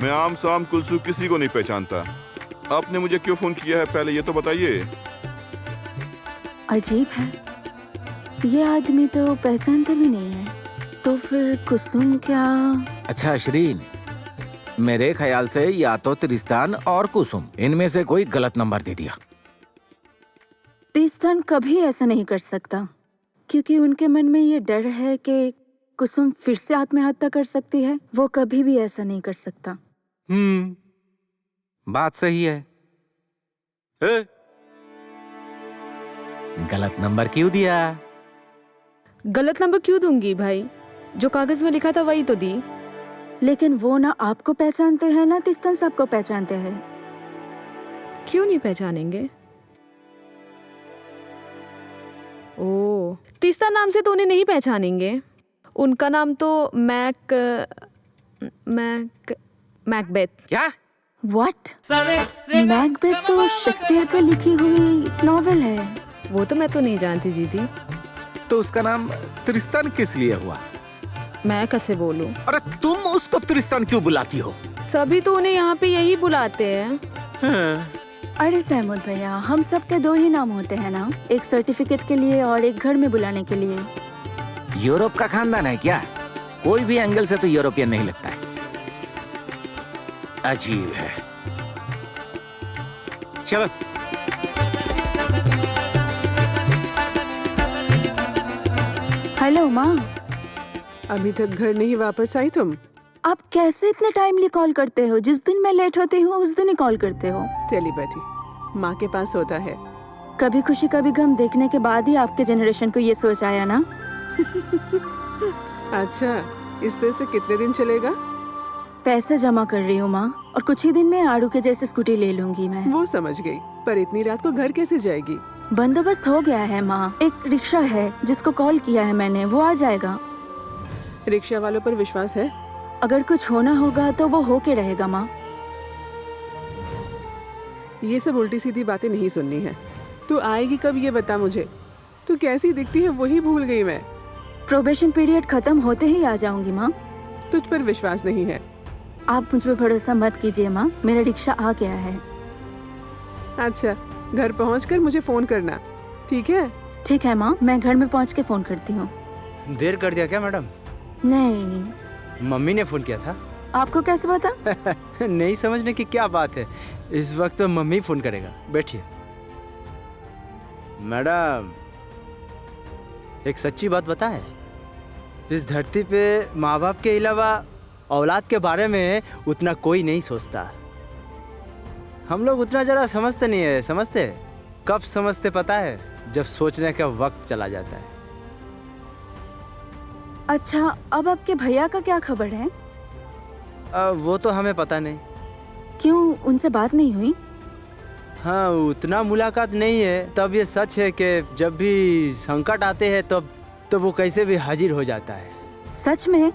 मैं आम शाम कुल्फू किसी को नहीं पहचानता। आपने मुझे क्यों फोन किया है, पहले ये तो बताइए। अजीब है, ये आदमी तो पहचानते भी नहीं है। तो फिर कुसुम क्या? अच्छा शरीन, मेरे ख्याल से या तो त्रिस्तान और कुसुम, इनमें से कोई गलत नंबर दे दिया। तिस्तान कभी ऐसा नहीं कर सकता, क्योंकि उनके मन में ये डर है कि कुसुम फिर से आत्महत्या कर सकती है। वो कभी भी ऐसा नहीं कर सकता। बात सही है। गलत नंबर क्यों दिया? गलत नंबर क्यों दूंगी भाई? जो कागज में लिखा था वही तो दी। लेकिन वो ना आपको पहचानते हैं ना तिस्तान साहब को पहचानते हैं। क्यों नहीं पहचानेंगे? ओ, तीस्ता नाम से तो उन्हें नहीं पहचानेंगे। उनका नाम तो मैकबेथ। क्या? व्हाट? मैकबेथ तो शेक्सपियर पर लिखी हुई नॉवेल है। वो तो मैं तो नहीं जानती दीदी। तो उसका नाम त्रिस्तान किस लिए हुआ? मैं कैसे बोलूं? अरे तुम उसको त्रिस्तान क्यों बुलाती हो? सभी तो उन्हें यहाँ पे यही बुलाते हैं। अरे सहमुद भैया, हम सबके 2 ही नाम होते हैं ना, एक सर्टिफिकेट के लिए और एक घर में बुलाने के लिए। यूरोप का खानदान है क्या? कोई भी एंगल से तो यूरोपियन नहीं लगता है। अजीब है। चलो। हेलो माँ। अभी तक घर नहीं वापस आई तुम? आप कैसे इतने टाइमली कॉल करते हो? जिस दिन मैं लेट होती हूँ उस दिन ही कॉल करते हो। टेलीपैथी माँ के पास होता है। कभी खुशी कभी गम देखने के बाद ही आपके जनरेशन को ये सोच आया ना। अच्छा, इस तरह से कितने दिन चलेगा? पैसे जमा कर रही हूँ माँ, और कुछ ही दिन में आड़ू के जैसे स्कूटी ले लूंगी मैं। वो समझ गई, पर इतनी रात को घर कैसे जाएगी? बंदोबस्त हो गया है माँ। एक रिक्शा है जिसको कॉल किया है मैंने, वो आ जाएगा। रिक्शा वालों पर विश्वास है? अगर कुछ होना होगा तो वो होके रहेगा माँ। ये सब उल्टी सीधी बातें नहीं सुननी है। तू आएगी कब ये बता मुझे। तू कैसी दिखती है वही भूल गई मैं। प्रोबेशन पीरियड खत्म होते ही आ जाऊंगी माँ। तुझ पर विश्वास नहीं है। आप मुझ पर भरोसा मत कीजिए माँ, मेरा रिक्शा आ गया है। अच्छा, घर पहुंचकर मुझे फोन करना, ठीक है? ठीक है माँ, मैं घर में पहुँच के फोन करती हूँ। देर कर दिया क्या मैडम? नहीं। मम्मी ने फोन किया था। आपको कैसे पता? नहीं समझने की क्या बात है, इस वक्त तो मम्मी फोन करेगा। बैठिए। मैडम, एक सच्ची बात बताएं, इस धरती पे माँ बाप के अलावा औलाद के बारे में उतना कोई नहीं सोचता। हम लोग उतना जरा समझते नहीं है। समझते कब समझते पता है? जब सोचने का वक्त चला जाता है। अच्छा, अब आपके भैया का क्या खबर है? वो तो हमें पता नहीं। क्यों, उनसे बात नहीं हुई? हाँ, उतना मुलाकात नहीं है। तब ये सच है कि जब भी संकट आते हैं तब वो कैसे भी हाजिर हो जाता है। सच में?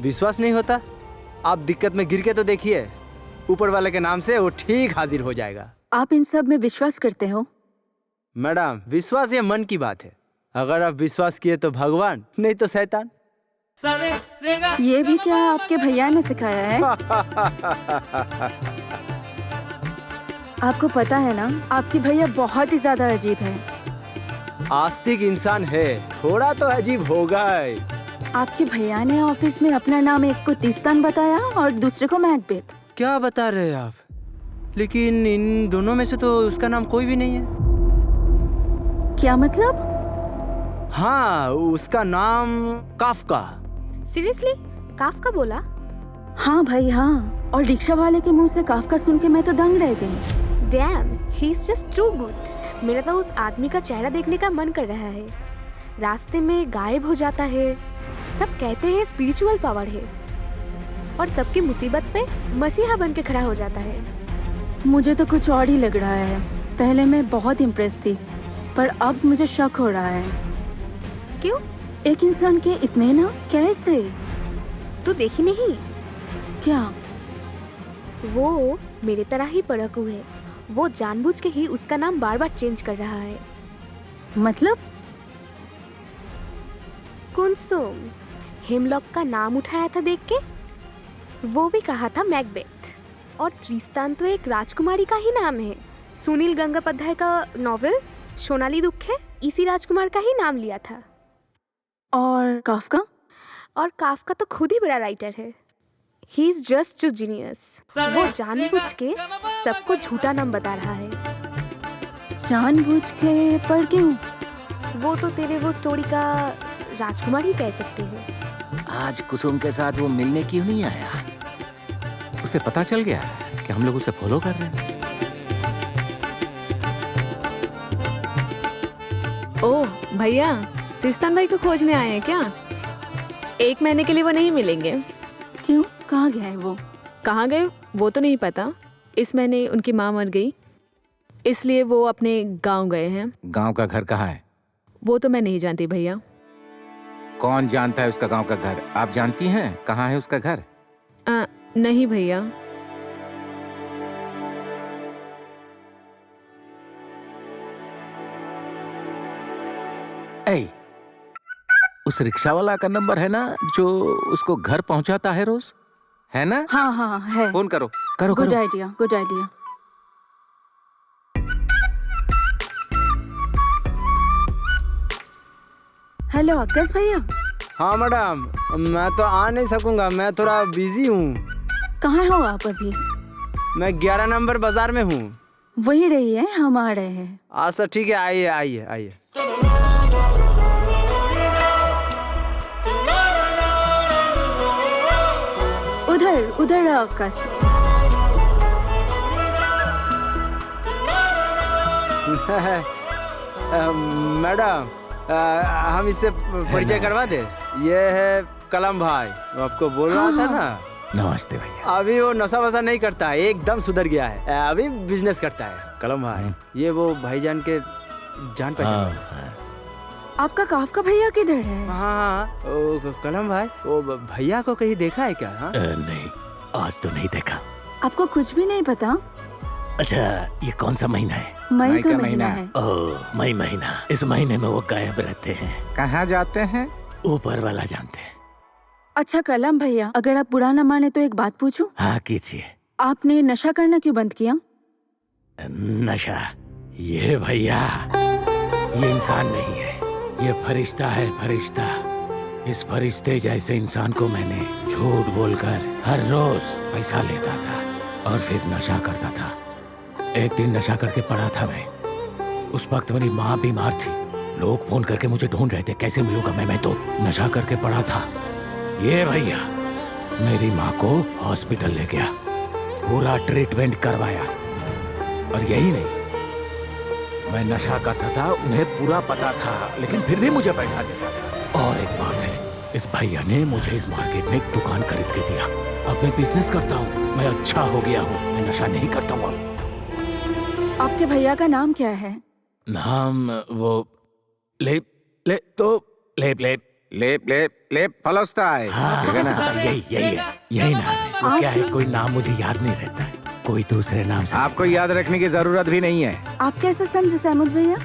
विश्वास नहीं होता? आप दिक्कत में गिर के तो देखिए, ऊपर वाले के नाम से वो ठीक हाजिर हो जाएगा। आप इन सब में विश्वास करते हो? मैडम, विश्वास ये मन की बात है। अगर आप विश्वास किए तो भगवान, नहीं तो शैतान। ये भी क्या आपके भैया ने सिखाया है? आपको पता है ना, आपके भैया बहुत ही ज्यादा अजीब है। आस्तिक इंसान है, थोड़ा तो अजीब होगा। आपके भैया ने ऑफिस में अपना नाम एक को तिस्तान बताया और दूसरे को मैकबेथ। क्या बता रहे हैं आप? लेकिन इन दोनों में से तो उसका नाम कोई भी नहीं है। क्या मतलब? हाँ, उसका नाम काफका। सीरियसली? काफका बोला? हाँ भाई हाँ, और रिक्शा वाले के मुंह से काफका सुन के मैं तो दंग रह गई। Damn, he is just too good. मेरा तो उस आदमी का चेहरा देखने का मन कर रहा है। रास्ते में गायब हो जाता है, सब कहते हैं स्पिरिचुअल पावर है, और सबकी मुसीबत पे मसीहा बन के खड़ा हो जाता है। मुझे तो कुछ और ही लग रहा है। पहले मैं बहुत इम्प्रेस थी, पर अब मुझे शक हो रहा है। क्यों? एक इंसान के इतने ना कैसे? तू देखी नहीं क्या? वो मेरे तरह ही पड़कू है। वो जानबूझ के ही उसका नाम बार बार चेंज कर रहा है। मतलब? कुनसुम हेमलॉक का नाम उठाया था देख के। वो भी कहा था मैकबेथ। और त्रिस्तान तो एक राजकुमारी का ही नाम है। सुनील गंगोपाध्याय का नॉवेल सोनाली दुखे इसी राजकुमार का ही नाम लिया था। और काफका? और काफका तो खुद ही बड़ा राइटर है। He is just too genius. वो जानबूझ के सबको झूठा नाम बता रहा है। जानबूझ के? पर क्यों? वो तो तेरे वो स्टोरी का राजकुमार ही कह सकते हैं। आज कुसुम के साथ वो मिलने क्यों नहीं आया? उसे पता चल गया कि हम लोग उसे फॉलो कर रहे हैं। ओह भैया, तिस्तान भाई को खोजने आए हैं क्या? 1 महीने के लिए वो नहीं मिलेंगे। क्यों? कहाँ गया है वो? कहाँ गए वो तो नहीं पता। इस महीने उनकी माँ मर गई, इसलिए वो अपने गांव गए हैं। गांव का घर कहाँ है? वो तो मैं नहीं जानती भैया। कौन जानता है उसका गांव का घर? आप जानती हैं कहाँ है उसका घर? नहीं भैया। उस रिक्शा वाला का नंबर है ना जो उसको घर पहुंचाता है रोज, है ना? हाँ हाँ है। फोन करो करो गुड करो। Idea, good idea. हेलो अक्कस भैया। हाँ मैडम, मैं तो आ नहीं सकूंगा, मैं थोड़ा बिजी हूँ। कहाँ हो आप अभी? मैं 11 नंबर बाजार में हूँ। वही रही है, हम आ रहे हैं। अच्छा ठीक है, आइए आइए आइए। उधर उधर अक्कस। मैडम, हम इससे परिचय करवा दे। ये है कलम भाई, आपको बोल रहा था ना। नमस्ते भैया। अभी वो नशा वशा नहीं करता है, एकदम सुधर गया है। अभी बिजनेस करता है कलम भाई। ये वो भाईजान के जान पहचान। आपका काफका भैया किधर है? हाँ, कलम भाई, वो भैया को कहीं देखा है क्या? हाँ? नहीं, आज तो नहीं देखा। आपको कुछ भी नहीं पता? अच्छा, ये कौन सा महीना है? मई का महीना है। ओह, मई महीना। इस महीने में वो गायब रहते हैं। कहाँ जाते हैं? ऊपर वाला जानते हैं। अच्छा कलम भैया, अगर आप बुरा न माने तो एक बात पूछूं? हाँ कीजिए। आपने नशा करना क्यों बंद किया? नशा? ये भैया, ये इंसान नहीं है, ये फरिश्ता है, फरिश्ता। इस फरिश्ते जैसे इंसान को मैंने झूठ बोलकर हर रोज पैसा लेता था और फिर नशा करता था। एक दिन नशा करके पड़ा था मैं। उस वक्त मेरी माँ बीमार थी। लोग फोन करके मुझे ढूंढ रहे थे, कैसे मिलूंगा मैं तो नशा करके पड़ा था। ये भैया मेरी माँ को हॉस्पिटल ले गया, पूरा ट्रीटमेंट करवाया। और यही नहीं, मैं नशा करता था, उन्हें पूरा पता था, लेकिन फिर भी मुझे पैसा देता था। और एक बात है, इस भैया ने मुझे इस मार्केट में एक दुकान खरीद के दिया। अब मैं बिजनेस करता हूँ, मैं अच्छा हो गया हूँ, मैं नशा नहीं करता हूँ अब। आपके भैया का नाम क्या है? नाम वो लेप ले तो लेप लेप लेप लेप लेप फलस्ता है। हाँ, यही नाम है। वो क्या है, कोई नाम मुझे याद नहीं रहता है, कोई दूसरे नाम से। आपको याद रखने की जरूरत भी नहीं है। आप कैसे समझे सहमत भैया?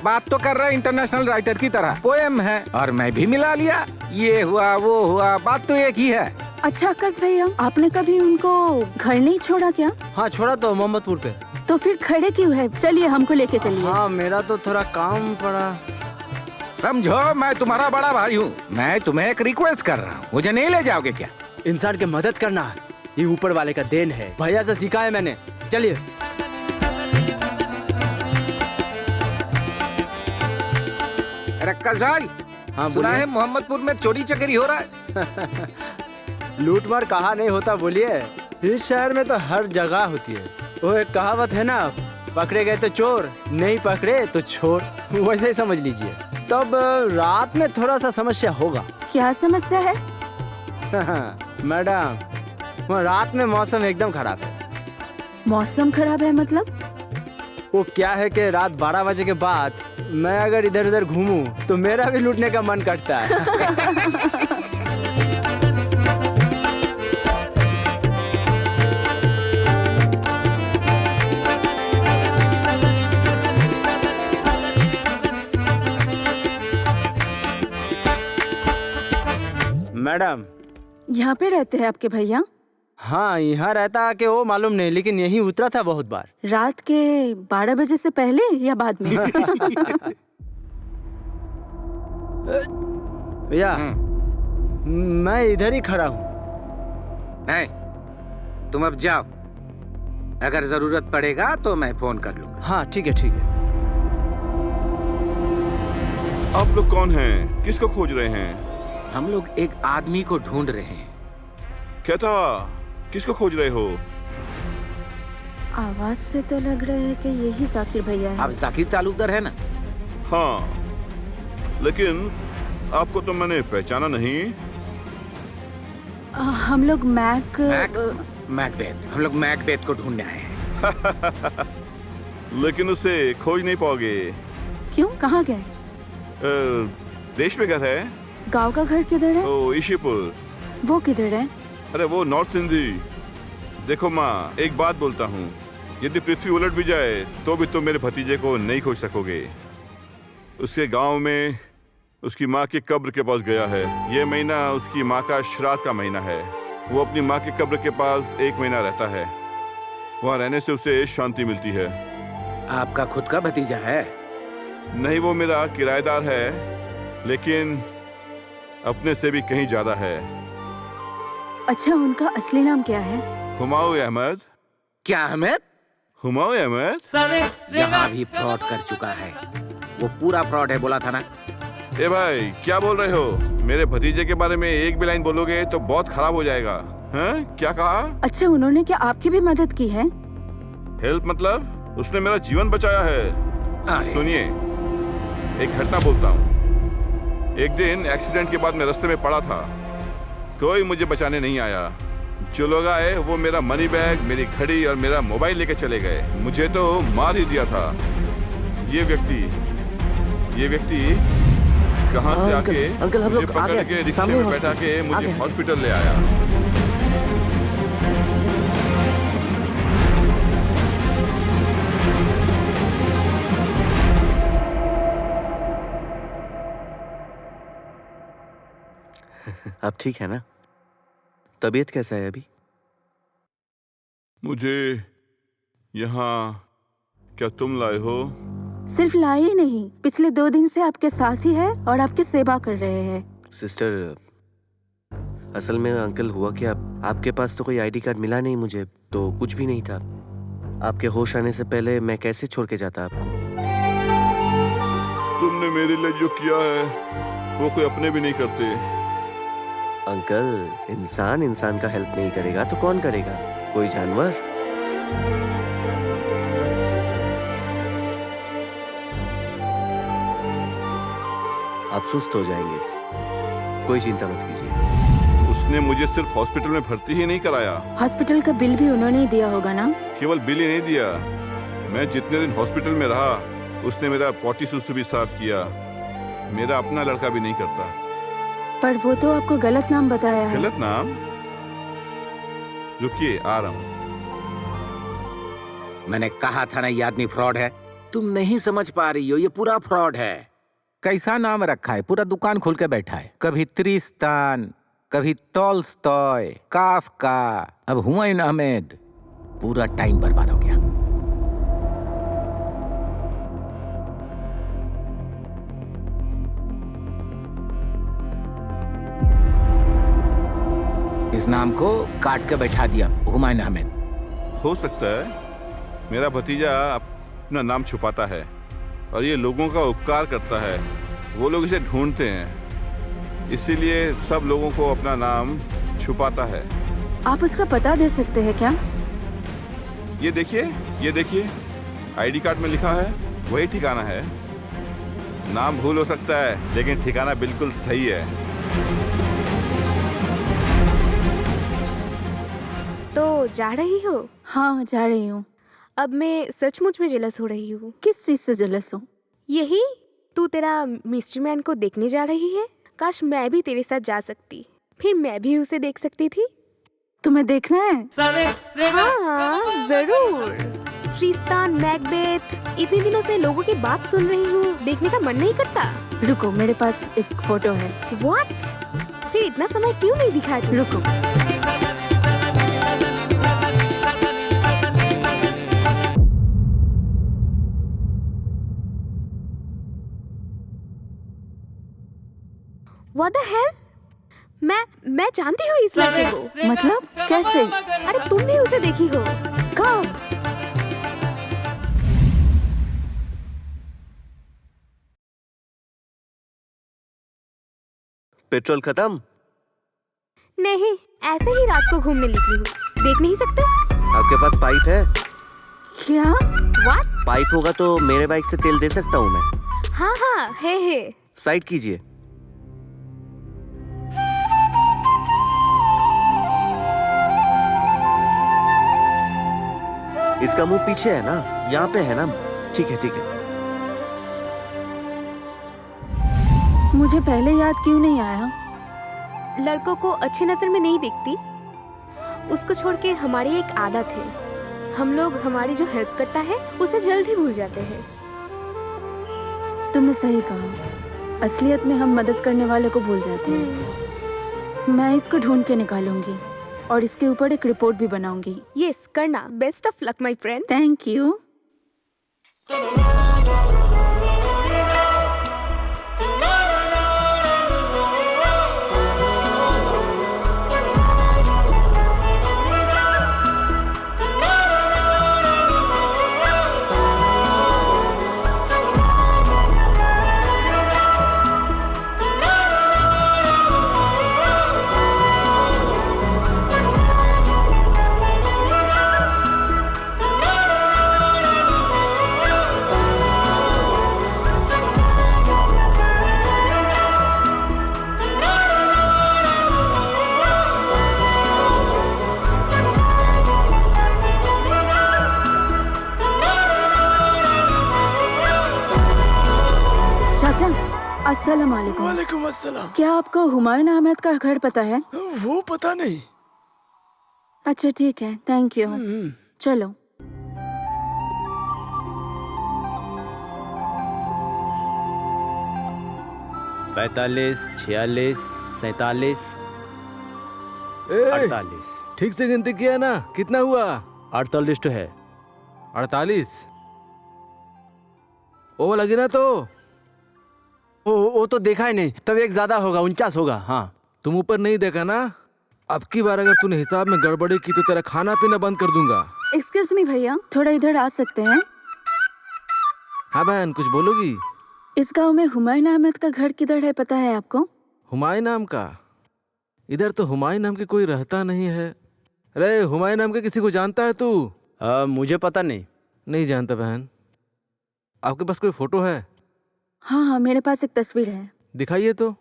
बात तो कर रहा है इंटरनेशनल राइटर की तरह, पोएम है और मैं भी मिला लिया। ये हुआ वो हुआ, बात तो एक ही है। अच्छा अक्कस भैया, आपने कभी उनको घर नहीं छोड़ा क्या? हाँ छोड़ा तो, मोहम्मदपुर पे। तो फिर खड़े क्यों है? चलिए हमको लेके चलिए। हाँ मेरा तो थोड़ा काम पड़ा। समझो, मैं तुम्हारा बड़ा भाई हूँ, मैं तुम्हें एक रिक्वेस्ट कर रहा हूँ, मुझे नहीं ले जाओगे क्या? इंसान की मदद करना ये ऊपर वाले का देन है, भैया से सीखा है मैंने। चलिए। रक्कस भाई, हाँ सुना है मोहम्मदपुर में चोरी चकारी हो रहा है। लूटमार कहाँ नहीं होता बोलिए? इस शहर में तो हर जगह होती है। वो एक कहावत है ना, पकड़े गए तो चोर, नहीं पकड़े तो छोर। वैसे ही समझ लीजिए। तब रात में थोड़ा सा समस्या होगा। क्या समस्या है? मैडम, वो रात में मौसम एकदम खराब है। मौसम खराब है मतलब? वो क्या है कि रात 12 बजे के बाद मैं अगर इधर उधर घूमूं तो मेरा भी लूटने का मन करता है। मैडम, यहाँ पे रहते हैं आपके भैया? हाँ, यहाँ रहता कि वो मालूम नहीं, लेकिन यहीं उतरा था बहुत बार। रात के 12 बजे से पहले या बाद में? भैया, मैं इधर ही खड़ा हूँ। नहीं, तुम अब जाओ। अगर जरूरत पड़ेगा तो मैं फोन कर लूंगा। हाँ ठीक है, ठीक है। आप लोग कौन हैं? किसको खोज रहे हैं? हम लोग एक आदमी को ढूंढ रहे हैं। क्या था? किसको खोज रहे हो? आवाज से तो लग रहा है कि यही जाकिर भैया है। अब जाकिर तालुकदार है ना? हाँ, लेकिन आपको तो मैंने पहचाना नहीं। हम लोग मैकबेथ। हम लोग मैकबेथ को ढूंढने आए हैं। लेकिन उसे खोज नहीं पाओगे। क्यों? कहाँ गए? देश में घर है। गांव का घर किधर है? ओ, ईशीपुर। वो किधर है? अरे वो नॉर्थ सिंधी। देखो माँ, एक बात बोलता हूँ, यदि पृथ्वी उलट भी जाए तो भी तुम मेरे भतीजे को नहीं खोज सकोगे। उसके गांव में उसकी माँ की कब्र के पास गया है। ये महीना उसकी माँ का श्राद्ध का महीना है। वो अपनी माँ की कब्र के पास 1 महीना रहता है। वहाँ रहने से उसे शांति मिलती है। आपका खुद का भतीजा है? नहीं, वो मेरा किराएदार है, लेकिन अपने से भी कहीं ज्यादा है। अच्छा, उनका असली नाम क्या है? हुमायूं अहमद। क्या अहमद? हुमायूं अहमद यहाँ भी फ्रॉड कर चुका है। वो पूरा फ्रॉड है, बोला था ना। ए भाई, क्या बोल रहे हो? मेरे भतीजे के बारे में एक भी लाइन बोलोगे तो बहुत खराब हो जाएगा। हैं? क्या कहा? अच्छा, उन्होंने क्या आपकी भी मदद की है? हेल्प मतलब? उसने मेरा जीवन बचाया है। सुनिए, एक घटना बोलता हूँ। एक दिन एक्सीडेंट के बाद मैं रास्ते में पड़ा था। कोई मुझे बचाने नहीं आया। जो लोग आए वो मेरा मनी बैग, मेरी घड़ी और मेरा मोबाइल लेके चले गए। मुझे तो मार ही दिया था। ये व्यक्ति कहाँ से आके अंकल, हम मुझे लोग आ पकड़ गए। के रिक्शे सामने में बैठा के मुझे हॉस्पिटल ले आया। अब ठीक है ना? तबीयत कैसा है अभी? मुझे यहाँ क्या तुम लाए हो? सिर्फ लाए ही नहीं, पिछले 2 दिन से आपके साथ ही है और आपकी सेवा कर रहे हैं। सिस्टर, असल में अंकल हुआ कि आपके पास तो कोई आईडी कार्ड मिला नहीं मुझे, तो कुछ भी नहीं था। आपके होश आने से पहले मैं कैसे छोड़ के जाता आपको? तुमने मेरे लिए जो किया है वो कोई अपने भी नहीं करते। अंकल, इंसान का हेल्प नहीं करेगा तो कौन करेगा? कोई जानवर? आप सुस्त हो जाएंगे, कोई चिंता मत कीजिए। उसने मुझे सिर्फ हॉस्पिटल में भर्ती ही नहीं कराया। हॉस्पिटल का बिल भी उन्होंने ही दिया होगा ना? केवल बिल ही नहीं दिया, मैं जितने दिन हॉस्पिटल में रहा उसने मेरा पॉटी सुसु भी साफ किया। मेरा अपना लड़का भी नहीं करता। पर वो तो आपको गलत नाम बताया है। गलत नाम? रुकिए, आ रहा हूँ। मैंने कहा था ना, ये आदमी फ्रॉड है। तुम नहीं समझ पा रही हो, ये पूरा फ्रॉड है। कैसा नाम रखा है, पूरा दुकान खोल के बैठा है। कभी त्रिस्तान, कभी तोल्स्टॉय, काफका, अब हुमायूं अहमद। पूरा टाइम बर्बाद हो गया। इस नाम को काट के बैठा दिया, हुमायूं अहमद। हो सकता है मेरा भतीजा अपना नाम छुपाता है और ये लोगों का उपकार करता है। वो लोग इसे ढूंढते हैं, इसीलिए सब लोगों को अपना नाम छुपाता है। आप उसका पता दे सकते हैं क्या? ये देखिए, आईडी कार्ड में लिखा है वही ठिकाना है। नाम भूल हो सकता है लेकिन ठिकाना बिल्कुल सही है। तो जा रही हो? हाँ, जा रही हूँ। अब मैं सचमुच में जेलस हो रही हूँ। किस चीज से जलस हो? यही, तू तेरा मिस्ट्री मैन को देखने जा रही है। काश मैं भी तेरे साथ जा सकती, फिर मैं भी उसे देख सकती थी। तुम्हें देखना है? हाँ जरूर। ट्रिस्तान, मैकबेथ, इतने दिनों से लोगों की बात सुन रही हूँ, देखने का मन नहीं करता। रुको, मेरे पास एक फोटो है। What? फिर इतना समय क्यों नहीं दिखाया तू? रुको। What the hell? मैं जानती हूँ इस लड़के को। मतलब कैसे? अरे तुम भी उसे देखी हो। कब? पेट्रोल खत्म? नहीं, ऐसे ही रात को घूमने निकली हूँ। देख नहीं सकते? आपके पास पाइप है? क्या? What? पाइप होगा तो मेरे बाइक से तेल दे सकता हूँ मैं। हाँ है। साइड कीजिए। इसका मुंह पीछे है ना, यहाँ पे है ना? ठीक है। मुझे पहले याद क्यों नहीं आया? लड़कों को अच्छी नजर में नहीं देखती। उसको छोड़ के हमारी एक आदत है, हम लोग हमारी जो हेल्प करता है उसे जल्द ही भूल जाते हैं। तुमने सही कहा, असलियत में हम मदद करने वाले को भूल जाते हैं। मैं इसको ढूंढ के निकालूंगी और इसके ऊपर एक रिपोर्ट भी बनाऊंगी। यस, करना। Best of luck my friend. Thank you. अस्सलाम वालेकुम। वालेकुम अस्सलाम। क्या आपको हुमायूं अहमद का घर पता है? वो पता नहीं। अच्छा ठीक है, थैंक यू। चलो। पैंतालीस, 46, 47, 48। ठीक से गिनती किया ना? कितना हुआ? 48 तो है। 48? वो लगी ना तो? वो तो देखा ही नहीं, तब एक ज्यादा होगा, 49 होगा। हाँ, तुम ऊपर नहीं देखा ना? अब की बार अगर तूने हिसाब में गड़बड़ी की तो तेरा खाना पीना बंद कर दूंगा। एक्सक्यूज मी भैया, थोड़ा इधर आ सकते हैं? हाँ बहन, कुछ बोलोगी? इस गांव में हुमायूं अहमद का घर किधर है, पता है आपको? हुमायूं नाम का? इधर तो हुमायूं नाम के कोई रहता नहीं है। अरे हुमायूं नाम के किसी को जानता है तू? मुझे पता नहीं। नहीं जानता बहन। आपके पास कोई फोटो है? हाँ, मेरे पास एक तस्वीर है। दिखाइए तो।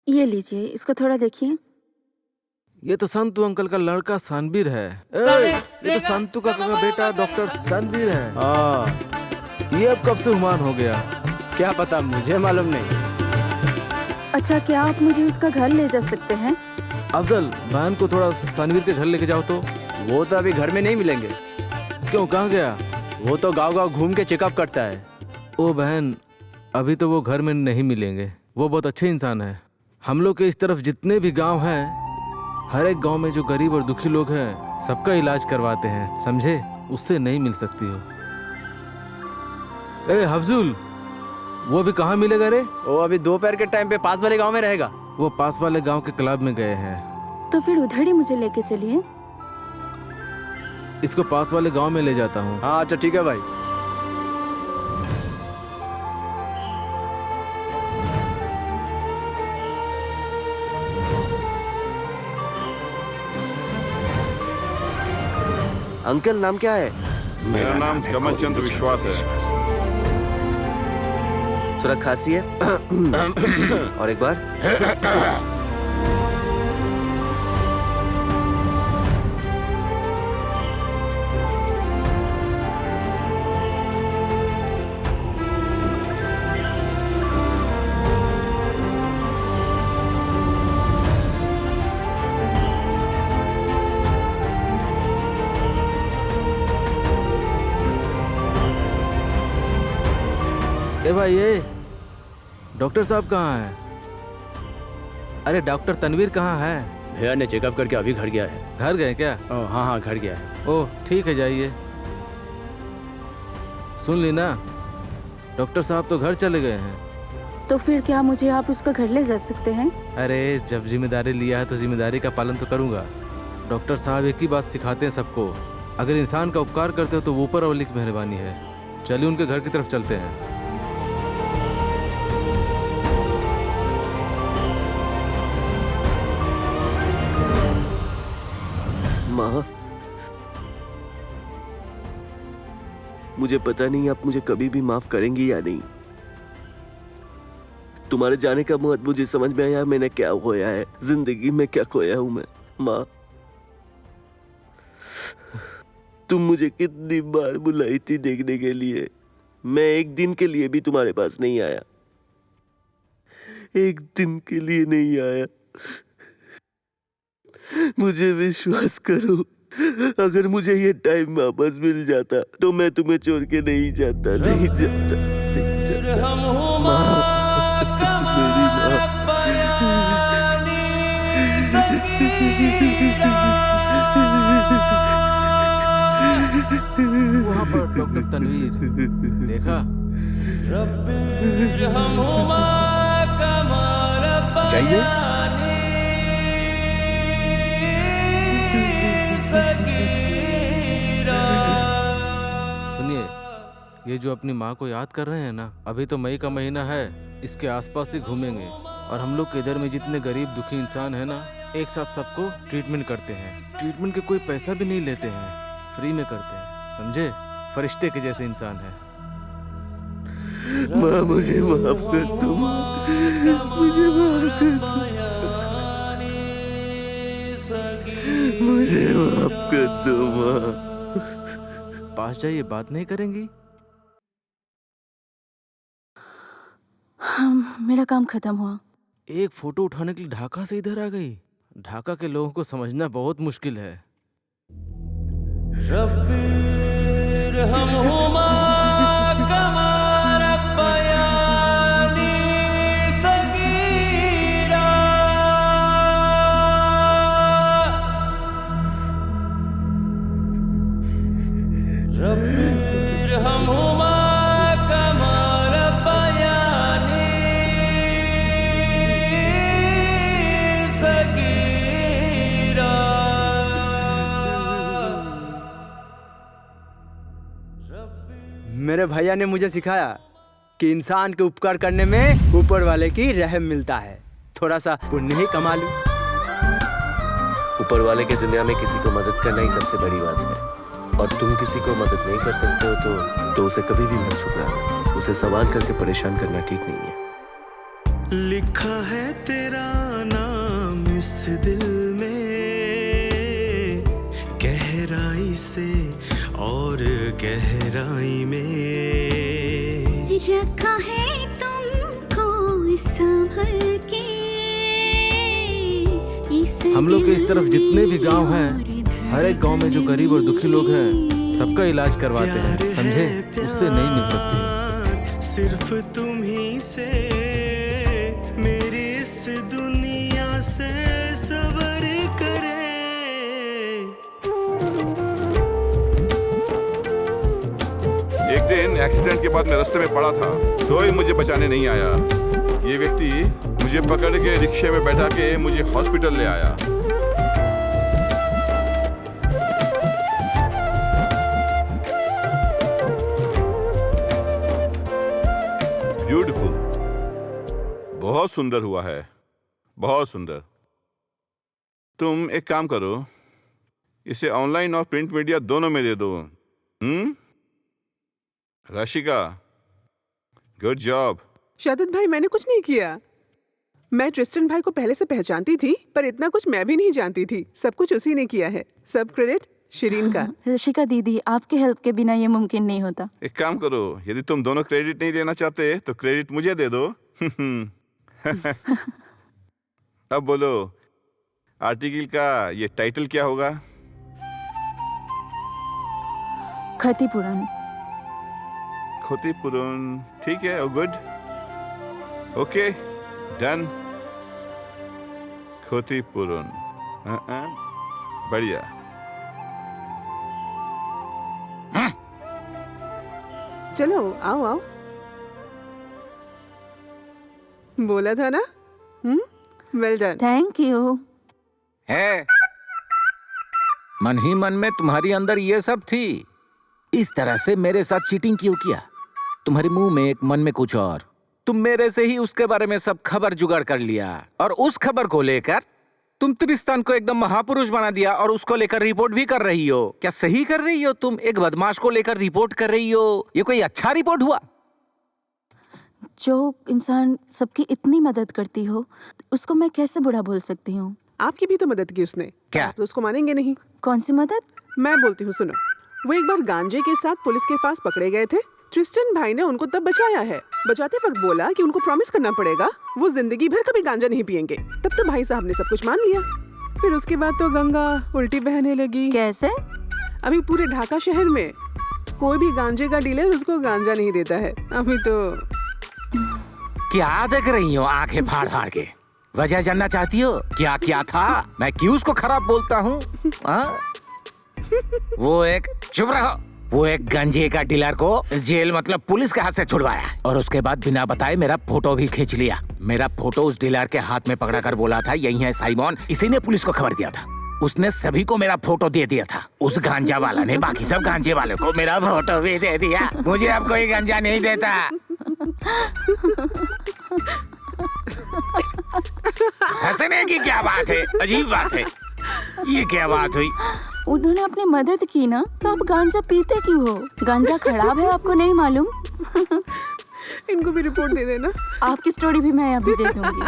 ये लीजिए, इसको थोड़ा देखिए। ये तो संतू अंकल का लड़का सनबीर है। ये तो संतू का बेटा डॉक्टर सनबीर है। ये अब कब से हुमायूं हो गया? क्या पता, मुझे मालूम नहीं। अच्छा, क्या आप मुझे उसका घर ले जा सकते हैं? अफजल, बहन को थोड़ा सनबीर के घर लेके जाओ तो। वो तो अभी घर में नहीं मिलेंगे। क्यों, कहाँ गया? वो तो गांव-गांव घूम के चेकअप करता है। ओ बहन, अभी तो वो घर में नहीं मिलेंगे। वो बहुत अच्छे इंसान है। हम लोग के इस तरफ जितने भी गांव हैं, हर एक गांव में जो गरीब और दुखी लोग हैं, सबका इलाज करवाते हैं, समझे? उससे नहीं मिल सकती हो। ए हफजुल, वो अभी कहाँ मिलेगा रे? वो अभी दोपहर के टाइम पे पास वाले गांव में रहेगा। वो पास वाले गांव के क्लब में गए हैं। तो फिर उधर ही मुझे लेके चलिए। इसको पास वाले गांव में ले जाता हूँ। हाँ अच्छा ठीक है भाई। अंकल नाम क्या है? मेरा नाम कमल चंद्र विश्वास है। थोड़ा खांसी है। और एक बार। ए भाई, ये डॉक्टर साहब कहाँ हैं? अरे डॉक्टर तनवीर कहाँ है? भैया ने चेकअप करके अभी घर गया है। घर गए क्या? हाँ हाँ, घर गया है। ओह ठीक है, जाइए। सुन ली ना, डॉक्टर साहब तो घर चले गए हैं। तो फिर क्या मुझे आप उसका घर ले जा सकते हैं? अरे जब जिम्मेदारी लिया है तो जिम्मेदारी का पालन तो करूंगा। डॉक्टर साहब एक ही बात सिखाते हैं सबको, अगर इंसान का उपकार करते हो तो वो ऊपर वाले की मेहरबानी है। चलिए उनके घर की तरफ चलते हैं। माँ, मुझे पता नहीं आप मुझे कभी भी माफ करेंगी या नहीं। तुम्हारे जाने का मतलब मुझे समझ में आया मैंने क्या खोया है, जिंदगी में क्या खोया हूं मैं। माँ, तुम मुझे कितनी बार बुलाई थी देखने के लिए, मैं एक दिन के लिए भी तुम्हारे पास नहीं आया, एक दिन के लिए नहीं आया। मुझे विश्वास करो, अगर मुझे ये टाइम वापस मिल जाता तो मैं तुम्हें छोड़ के नहीं जाता, नहीं जाता, नहीं जाता। मेरी वहाँ पर डॉक्टर तनवीर देखा? चाहिए? सुनिए, ये जो अपनी माँ को याद कर रहे हैं ना, अभी तो मई का महीना है, इसके आसपास ही घूमेंगे और हम लोग के इधर में जितने गरीब दुखी इंसान है ना, एक साथ सबको ट्रीटमेंट करते हैं। ट्रीटमेंट के कोई पैसा भी नहीं लेते हैं, फ्री में करते हैं, समझे? फरिश्ते के जैसे इंसान है। माँ मुझे माफ कर दो, मुझे माफ कर दो, मुझे माफ कर दो माँ। पास जाइए, बात नहीं करेंगी? मेरा काम खत्म हुआ। एक फोटो उठाने के लिए ढाका से इधर आ गई। ढाका के लोगों को समझना बहुत मुश्किल है। मेरे भैया ने मुझे सिखाया कि इंसान के उपकार करने में ऊपर वाले की रहम मिलता है। थोड़ा सा पुण्य ही कमा लूं। ऊपर वाले के दुनिया में किसी को मदद करना ही सबसे बड़ी बात है, और तुम किसी को मदद नहीं कर सकते हो तो उसे कभी भी मत छुपाना, उसे सवाल करके परेशान करना ठीक नहीं है। लिखा है तेरा नाम इस दिल में, गहराई से और गहराई में रखा है तुमको संभल के। हम लोग के इस तरफ जितने भी गांव हैं, हर एक गांव में जो गरीब और दुखी लोग हैं, सबका इलाज करवाते हैं, समझे? उससे नहीं मिल सकती। सिर्फ तुम ही से मेरी इस दुनिया से सबर करे। एक दिन एक्सीडेंट के बाद मैं रास्ते में पड़ा था, कोई मुझे बचाने नहीं आया। ये व्यक्ति मुझे पकड़ के रिक्शे में बैठा के मुझे हॉस्पिटल ले आया। ब्यूटीफुल, बहुत सुंदर हुआ है, बहुत सुंदर। तुम एक काम करो, इसे ऑनलाइन और प्रिंट मीडिया दोनों में दे दो। Rashika, good job. शादत भाई, मैंने कुछ नहीं किया। मैं ट्रिस्टन भाई को पहले से पहचानती थी, पर इतना कुछ मैं भी नहीं जानती थी। सब कुछ उसी ने किया है। सब क्रेडिट शिरीन का। ऋषिका दीदी, आपके हेल्प के बिना ये मुमकिन नहीं होता। एक काम करो, यदि तुम दोनों क्रेडिट नहीं लेना चाहते तो क्रेडिट मुझे दे दो। अब बोलो, आर्टिकल का ये टाइटल क्या होगा? क्षतिपूरण। क्षतिपूरण, ठीक है। Good, okay, done. क्षतिपूरण, बढ़िया। चलो आओ आओ, बोला था ना। Well done. Thank you. है मन ही मन में तुम्हारी अंदर ये सब थी। इस तरह से मेरे साथ चीटिंग क्यों किया? तुम्हारे मुंह में एक, मन में कुछ और। तुम मेरे से ही उसके बारे में सब खबर जुगाड़ कर लिया और उस खबर को लेकर तुम त्रिस्तान को एकदम महापुरुष बना दिया और उसको लेकर रिपोर्ट भी कर रही हो। क्या सही कर रही हो? तुम एक बदमाश को लेकर रिपोर्ट कर रही हो। ये कोई अच्छा रिपोर्ट हुआ? जो इंसान सबकी इतनी मदद करती हो, उसको मैं कैसे बुरा बोल सकती हूँ? आपकी भी तो मदद की उसने। क्या? आप तो उसको मानेंगे नहीं। कौन सी मदद? मैं बोलती हूँ, सुनो। वो एक बार गांजे के साथ पुलिस के पास पकड़े गए थे। ट्रिस्टन भाई ने उनको तब बचाया है। बचाते वक्त बोला कि उनको प्रॉमिस करना पड़ेगा वो जिंदगी भर कभी गांजा नहीं पिएंगे। तब तो भाई साहब ने सब कुछ मान लिया। फिर उसके बाद तो गंगा उल्टी बहने लगी। कैसे? अभी पूरे ढाका शहर में कोई भी गांजे का डीलर उसको गांजा नहीं देता है। अभी तो क्या देख रही हो आंखें फाड़ फाड़ के? वजह जानना चाहती हो? क्या क्या था? मैं क्यों उसको खराब बोलता हूँ? चुप रहो। वो एक गंजे का डीलर को जेल मतलब पुलिस के हाथ से छुड़वाया और उसके बाद बिना बताए मेरा फोटो भी खींच लिया। मेरा फोटो उस डीलर के हाथ में पकड़ा कर बोला था, यही है साइमन। इसी ने पुलिस को खबर दिया था। उसने सभी को मेरा फोटो दे दिया था। उस गांजा वाला ने बाकी सब गांजे वालों को मेरा फोटो भी दे दिया। मुझे अब कोई गांजा नहीं देता। हंसने की क्या बात है? अजीब बात है। ये क्या बात हुई? उन्होंने अपनी मदद की ना, तो आप गांजा पीते क्यों हो? गांजा खराब है, आपको नहीं मालूम? इनको भी रिपोर्ट दे देना। आपकी स्टोरी भी मैं अभी दे दूंगी।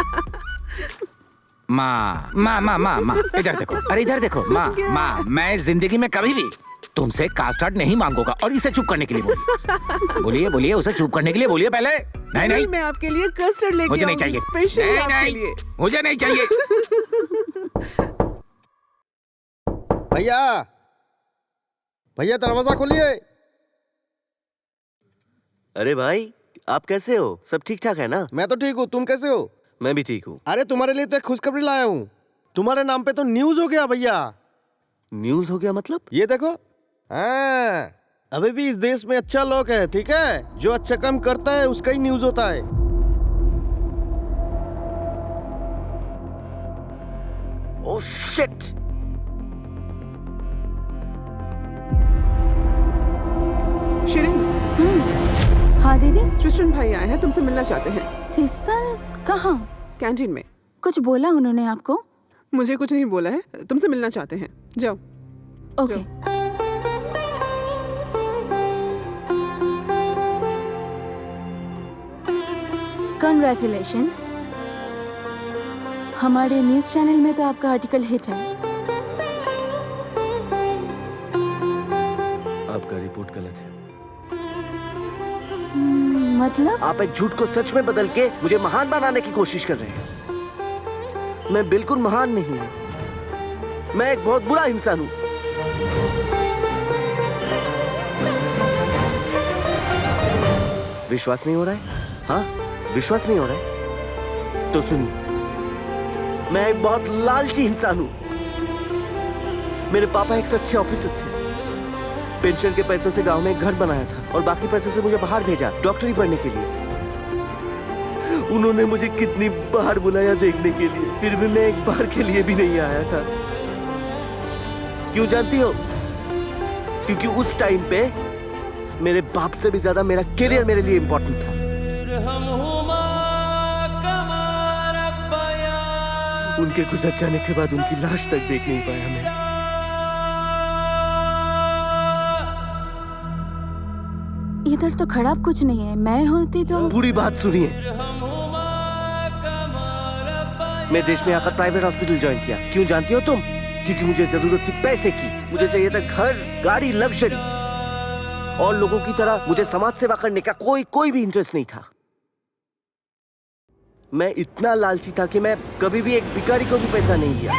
माँ माँ माँ माँ माँ, इधर देखो। अरे इधर देखो माँ। माँ, मैं जिंदगी में कभी भी तुमसे कास्टर्ड नहीं मांगूंगा। और इसे चुप करने के लिए बोलिए। बोलिए बोलिए, उसे चुप करने के लिए बोलिए पहले। नहीं नहीं, मैं आपके लिए कस्टर्ड लेके मुझे नहीं चाहिए। नहीं, मुझे नहीं चाहिए। भैया, भैया दरवाजा खोलिए। अरे भाई, आप कैसे हो? सब ठीक ठाक है ना? मैं तो ठीक हूँ, तुम कैसे हो? मैं भी ठीक हूँ। अरे तुम्हारे लिए तो एक खुशखबरी लाया हूँ। तुम्हारे नाम पे तो न्यूज हो गया भैया। न्यूज हो गया मतलब? ये देखो। हाँ, अभी भी इस देश में अच्छा लोग है, ठीक है? जो अच्छा काम करता है उसका ही न्यूज होता है। Oh shit! शिरीन। हाँ दीदी। ट्रिस्टन भाई आए हैं, तुमसे मिलना चाहते हैं। ट्रिस्टन कहाँ? कैंटीन में। कुछ बोला उन्होंने आपको? मुझे कुछ नहीं बोला है, तुमसे मिलना चाहते हैं। जाओ। ओके। Congratulations. हमारे न्यूज चैनल में तो आपका आर्टिकल हिट है। आपका रिपोर्ट गलत है। मतलब? आप एक झूठ को सच में बदल के मुझे महान बनाने की कोशिश कर रहे हैं। मैं बिल्कुल महान नहीं हूँ। मैं एक बहुत बुरा इंसान हूँ। विश्वास नहीं हो रहा है? हाँ, विश्वास नहीं हो रहा है? तो सुनिए, मैं एक बहुत लालची इंसान हूँ। मेरे पापा एक सच्चे ऑफिसर थे। पेंशन के पैसों से गांव में एक घर बनाया था और बाकी पैसों से मुझे बाहर भेजा डॉक्टरी पढ़ने के लिए। उन्होंने मुझे कितनी बार बुलाया देखने के लिए, फिर भी मैं एक बार के लिए भी नहीं आया था। क्यों जानती हो? क्योंकि उस टाइम पे मेरे बाप से भी ज्यादा मेरा करियर मेरे लिए इंपॉर्टेंट था। उनके गुजर जाने के बाद उनकी लाश तक देख नहीं पाया मैं। इधर तो खराब कुछ नहीं है, मैं होती तो। पूरी बात सुनिए। मैं देश में आकर प्राइवेट हॉस्पिटल ज्वाइन किया। क्यों जानती हो तुम? क्योंकि मुझे जरूरत थी पैसे की। मुझे चाहिए था घर, गाड़ी, लग्जरी। और लोगों की तरह मुझे समाज सेवा करने का कोई भी इंटरेस्ट नहीं था। मैं इतना लालची था कि मैं कभी भी एक भिखारी को भी पैसा नहीं दिया।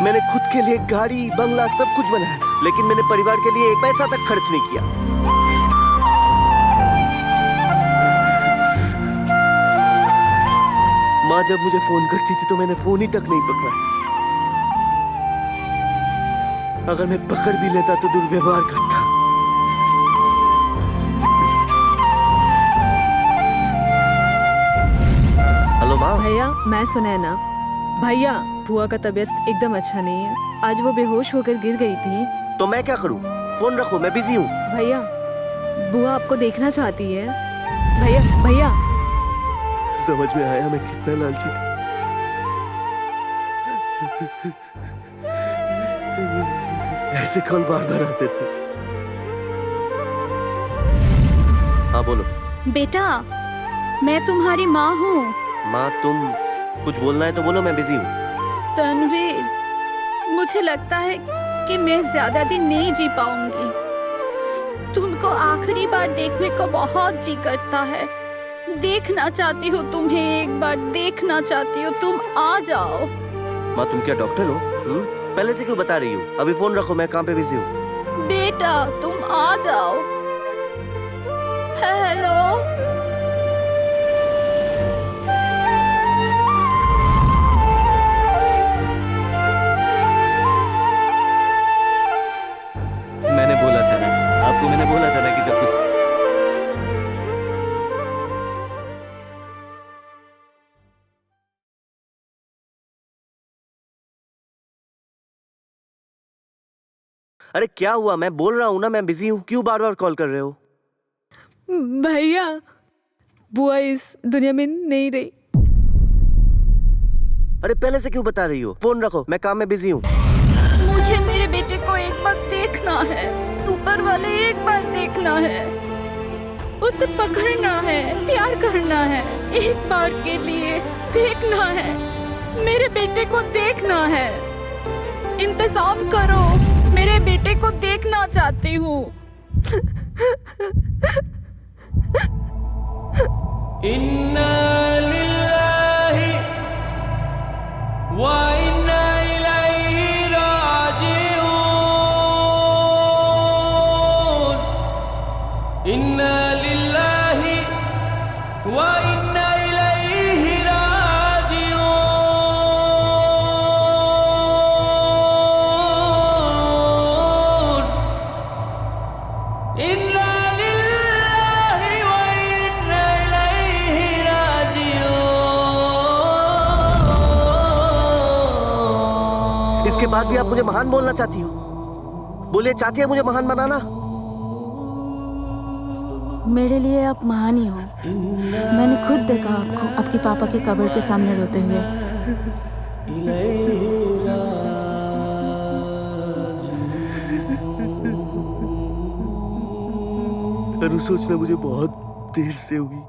मैंने खुद के लिए गाड़ी, बंगला सब कुछ बनाया था, लेकिन मैंने परिवार के लिए एक पैसा तक खर्च नहीं किया। माँ जब मुझे फोन करती थी तो मैंने फोन ही तक नहीं पकड़ा। अगर मैं पकड़ भी लेता तो दुर्व्यवहार करता। हेलो माँ। भैया, मैं सुनैना। भैया, बुआ का तबीयत एकदम अच्छा नहीं है। आज वो बेहोश होकर गिर गई थी। तो मैं क्या करूं? फोन रखो, मैं बिजी हूँ। भैया, बुआ आपको देखना चाहती है। भैया। समझ में आया मैं कितना लालची था। ऐसे कॉल बार-बार आते थे। हाँ बोलो। बेटा, मैं तुम्हारी माँ हूँ। माँ, तुम कुछ बोलना है तो बोलो, मैं बिजी हूँ। तनवीर, मुझे लगता है कि मैं ज्यादा दिन नहीं जी पाऊंगी। तुमको आखिरी बार देखने को बहुत जी करता है। देखना चाहती हूँ तुम्हें, एक बार देखना चाहती हूँ। तुम आ जाओ। माँ, तुम क्या डॉक्टर हो? पहले से क्यों बता रही हो? अभी फोन रखो, मैं काम पे बिजी हूँ। बेटा, तुम आ जाओ। हेलो। मैंने बोला था ना आपको, मैंने बोला था ना कि सब कुछ। अरे क्या हुआ? मैं बोल रहा हूँ ना मैं बिजी हूँ, क्यों बार बार कॉल कर रहे हो? भैया, बुआ इस दुनिया में नहीं रही। अरे पहले से क्यों बता रही हो? फोन रखो, मैं काम में बिजी हूँ। मुझे मेरे बेटे को एक बार देखना है। ऊपर वाले एक बार देखना है। उसे पकड़ना है, प्यार करना है। एक बार के लिए देखना है। मेरे बेटे को देखना है। इंतजाम करो, मेरे बेटे को देखना चाहती हूँ। इन्ना लिल्लाहि व इन्ना इलैहि राजिऊन। इन्ना लिल्लाहि व इन्ना इलैहि राजिऊन। इन्ना लिल्लाहि व इन्ना इलैहि राजिऊन। इसके बाद भी आप मुझे महान बोलना चाहती हो? बोलिए, चाहती है मुझे महान बनाना? मेरे लिए आप महान ही हो। मैंने खुद देखा आपको आपके पापा के कब्र के सामने रोते हुए। अनु, सोचना मुझे बहुत देर से हुई।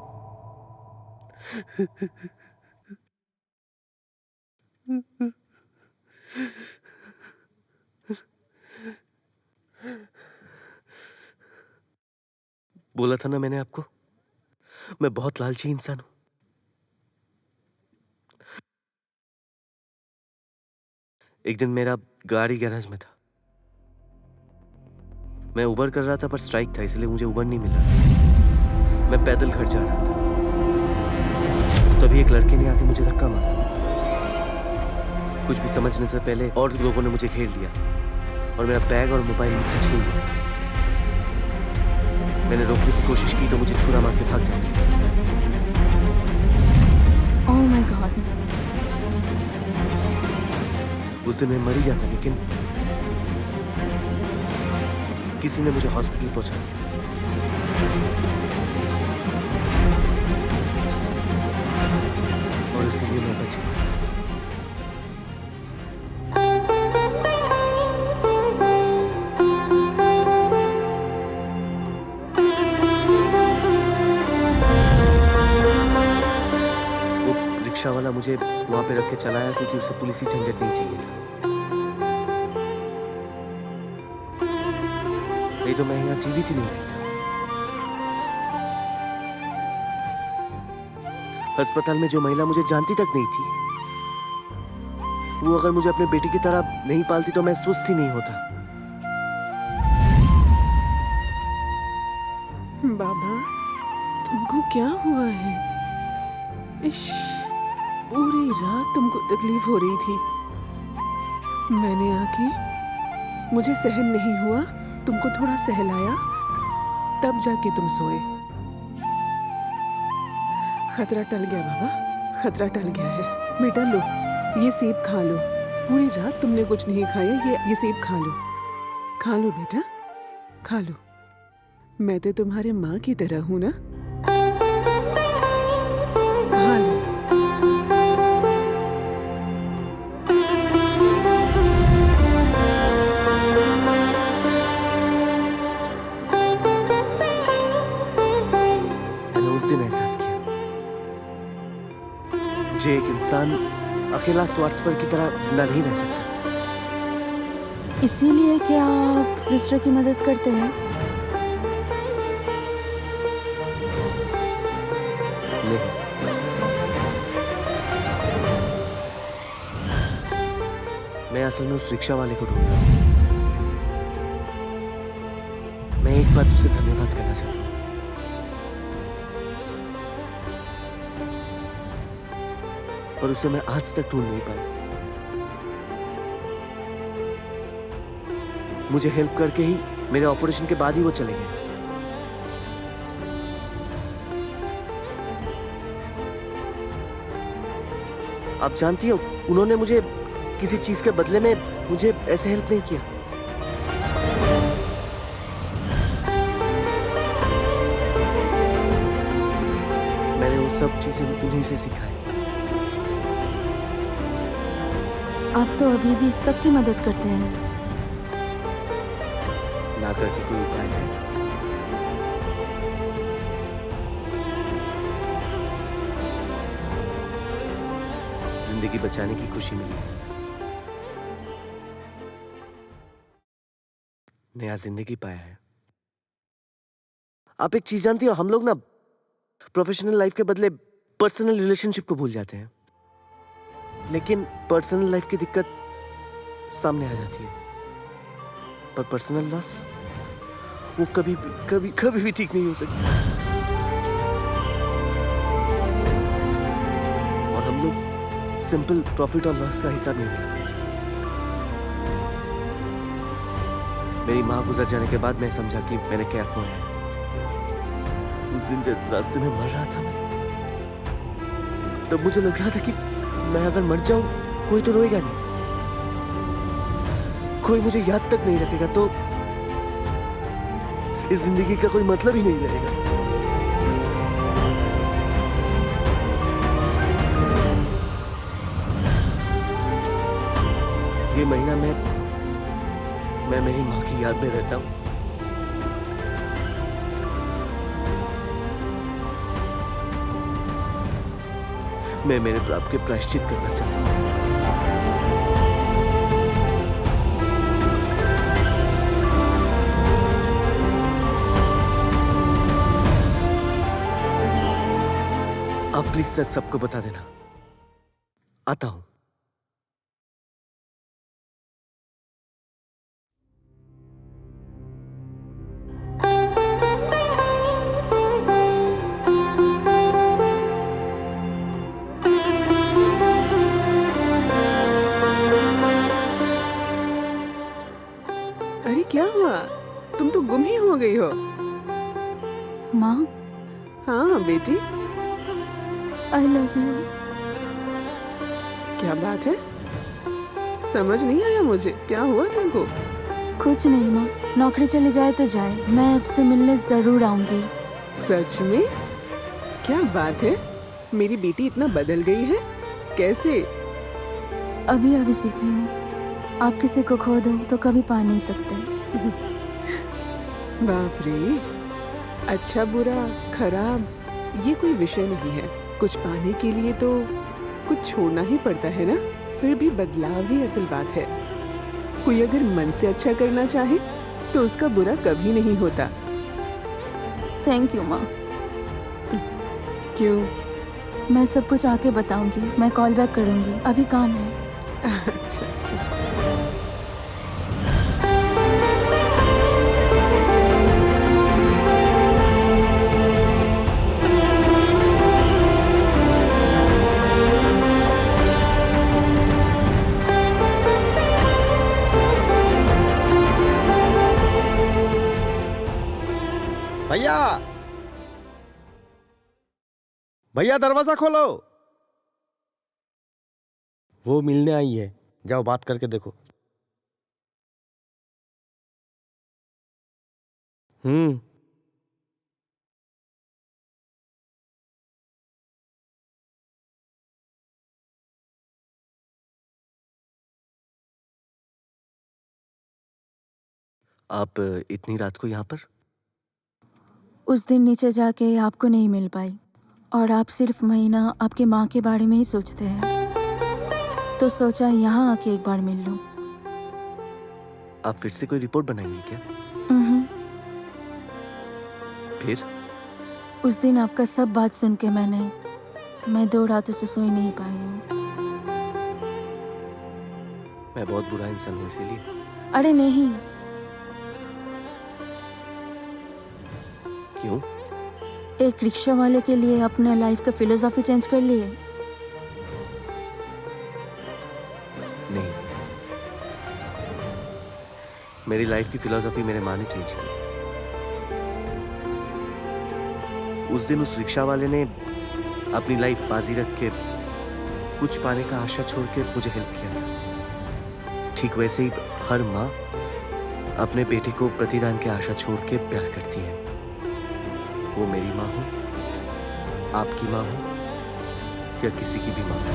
बोला था ना मैंने आपको, मैं बहुत लालची इंसान हूं। एक दिन मेरा गाड़ी गैराज में था। मैं उबर कर रहा था पर स्ट्राइक था, इसलिए मुझे उबर नहीं मिल रहा था। मैं पैदल घर जा रहा था, तभी एक लड़के ने आके मुझे धक्का मारा। कुछ भी समझने से पहले और लोगों ने मुझे घेर लिया और मेरा बैग और मोबाइल मुझसे छीन लिया। मैंने रोकने की कोशिश की तो मुझे छुरा मार के भाग जाते। Oh my God. उस दिन मैं मर ही जाता, लेकिन किसी ने मुझे हॉस्पिटल पहुंचा दिया। और इसीलिए मैं बच गया। रिक्शा वाला मुझे वहां पे रख के चलाया क्योंकि उसे पुलिसी झंझट नहीं चाहिए था। नहीं तो मैं यहाँ जीवित ही नहीं रहता। अस्पताल में जो महिला मुझे जानती तक नहीं थी, वो अगर मुझे अपने बेटी की तरह नहीं पालती तो मैं स्वस्थ ही नहीं होता। बाबा, तुमको क्या हुआ है? इश, पूरी रात तुमको तकलीफ हो रही थी। मैंने आके, मुझे सहन नहीं हुआ, तुमको थोड़ा सहलाया, तब जाके तुम सोए। खतरा टल गया बाबा, खतरा टल गया है। बेटा लो, ये सेब खा लो। पूरी रात तुमने कुछ नहीं खाया, ये सेब खा लो। खा लो बेटा, खा लो। मैं तो तुम्हारे माँ की तरह हूं ना। खा लो। मैंने उस दिन एहसास किया, जो एक इंसान अकेला स्वार्थपर की तरह जिंदा नहीं रह सकता। इसीलिए क्या आप दूसरों की मदद करते हैं? नहीं, मैं असल में उस रिक्शा वाले को ढूंढ रहा हूँ। मैं एक बात उससे धन्यवाद करना चाहता हूँ। पर उसे मैं आज तक ढूंढ नहीं पाया। मुझे हेल्प करके ही मेरे ऑपरेशन के बाद ही वो चले गए। आप जानती हो, उन्होंने मुझे किसी चीज के बदले में मुझे ऐसे हेल्प नहीं किया। मैंने वो सब चीजें उन्हीं से सीखा है। आप तो अभी भी सबकी मदद करते हैं। ना करके कोई उपाय है? जिंदगी बचाने की खुशी मिली, नया जिंदगी पाया है। आप एक चीज जानती हो, हम लोग ना प्रोफेशनल लाइफ के बदले पर्सनल रिलेशनशिप को भूल जाते हैं। लेकिन पर्सनल लाइफ की दिक्कत सामने आ जाती है, पर पर्सनल लॉस वो कभी भी ठीक नहीं हो सकती। और हम लोग सिंपल प्रॉफिट और लॉस का हिसाब नहीं बना पाते। मेरी माँ गुजर जाने के बाद मैं समझा कि मैंने क्या खोया है। उस दिन जब रास्ते में मर रहा था मैं, तब मुझे लग रहा था कि मैं अगर मर जाऊं कोई तो रोएगा नहीं, कोई मुझे याद तक नहीं रखेगा, तो इस जिंदगी का कोई मतलब ही नहीं रहेगा। ये महीना मैं मेरी माँ की याद में रहता हूँ। मैं मेरे पाप के प्रायश्चित करना चाहता हूँ। आप प्लीज सच सबको बता देना। आता हूं। अरे क्या हुआ? तुम तो गुम ही हो गई हो। माँ? हाँ बेटी, आई लव यू। क्या बात है? समझ नहीं आया मुझे, क्या हुआ तुमको? कुछ नहीं माँ, नौकरी चली जाए तो जाए, मैं आपसे मिलने जरूर आऊंगी। सच में? क्या बात है, मेरी बेटी इतना बदल गई है, कैसे? अभी सीखी हूँ। आप किसी को खो दो तो कभी पा नहीं सकते। बाप रे, अच्छा बुरा खराब ये कोई विषय नहीं है। कुछ पाने के लिए तो कुछ छोड़ना ही पड़ता है ना, फिर भी बदलाव ही असल बात है। कोई अगर मन से अच्छा करना चाहे तो उसका बुरा कभी नहीं होता। थैंक यू माँ। क्यों? मैं सब कुछ आके बताऊंगी, मैं कॉल बैक करूंगी, अभी काम है। अच्छा अच्छा। भैया, भैया दरवाजा खोलो। वो मिलने आई है, जाओ बात करके देखो। आप इतनी रात को यहाँ पर? उस दिन नीचे जाके आपको नहीं मिल पाई और आप सिर्फ महीना आपके माँ के बारे में ही सोचते हैं, तो सोचा यहाँ आके एक बार मिल लूं। आप फिर से कोई रिपोर्ट बनाएंगे क्या? फिर? उस दिन आपका सब बात सुन के मैं 2 रातों से सोई नहीं पाई हूँ। मैं बहुत बुरा इंसान हूँ इसीलिए? अरे नहीं। क्यों? एक रिक्शा वाले के लिए अपने लाइफ का फिलोसॉफी चेंज कर लिए? नहीं, मेरी लाइफ की फिलोसॉफी मेरे माँ ने चेंज की। उस दिन उस रिक्शा वाले ने अपनी लाइफ बाजी रख के कुछ पाने का आशा छोड़ के मुझे हेल्प किया था। ठीक वैसे ही हर माँ अपने बेटे को प्रतिदान के आशा छोड़ के प्यार करती है। वो मेरी माँ हो, आपकी माँ हो या किसी की भी माँ हो।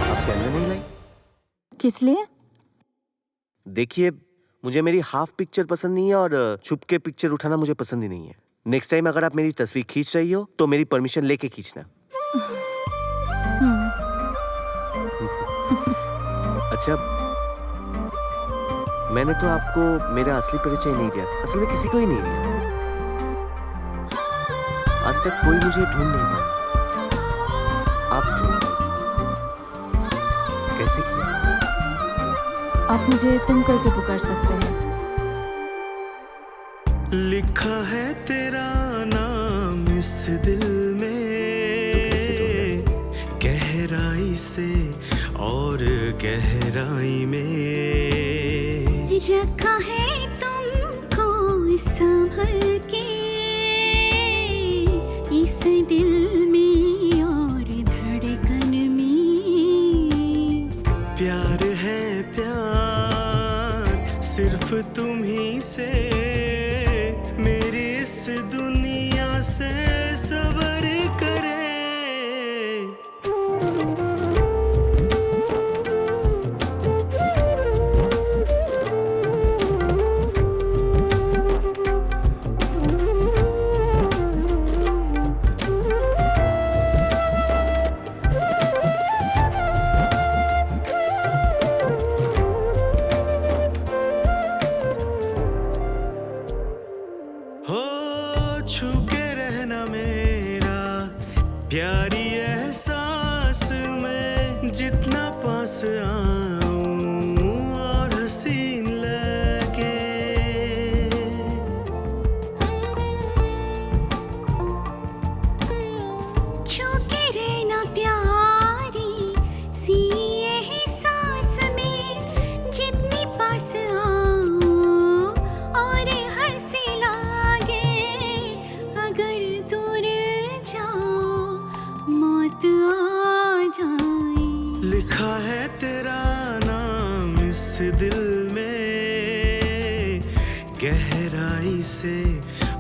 आप कैमरा नहीं लाई? किस लिए? देखिए, मुझे मेरी हाफ पिक्चर पसंद नहीं है और छुप के पिक्चर उठाना मुझे पसंद ही नहीं है। नेक्स्ट टाइम अगर आप मेरी तस्वीर खींच रही हो तो मेरी परमिशन लेके खींचना। अच्छा, मैंने तो आपको मेरा असली परिचय नहीं दिया, असल में किसी को ही नहीं दिया। आज तक कोई मुझे ढूंढ नहीं पाया, आप ढूंढ पाए। कैसे किया? आप मुझे तुम करके पुकार सकते हैं। लिखा है तेरा नाम इस दिल में, गहराई से और गहराई में रखा है तुमको संभल के इस दिल में और धड़कन में। प्यार है प्यार सिर्फ तुम ही से, मेरी इस दुनिया से सबर करे। छू के रहना मेरा प्यारी एहसास में, जितना पास आऊं और हसीन लगे। छू के रहना प्यारी सी एहसास में, जितनी पास आऊं और हंसी लागे। अगर दूर जाओ मौत आ जाए। लिखा है तेरा नाम इस दिल में, गहराई से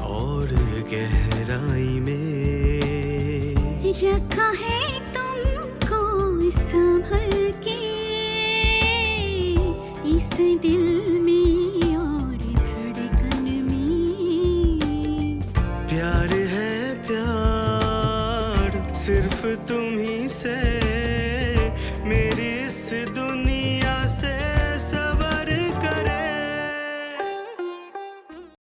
और गहराई में रखा है तुमको संभल के इस दिल में और से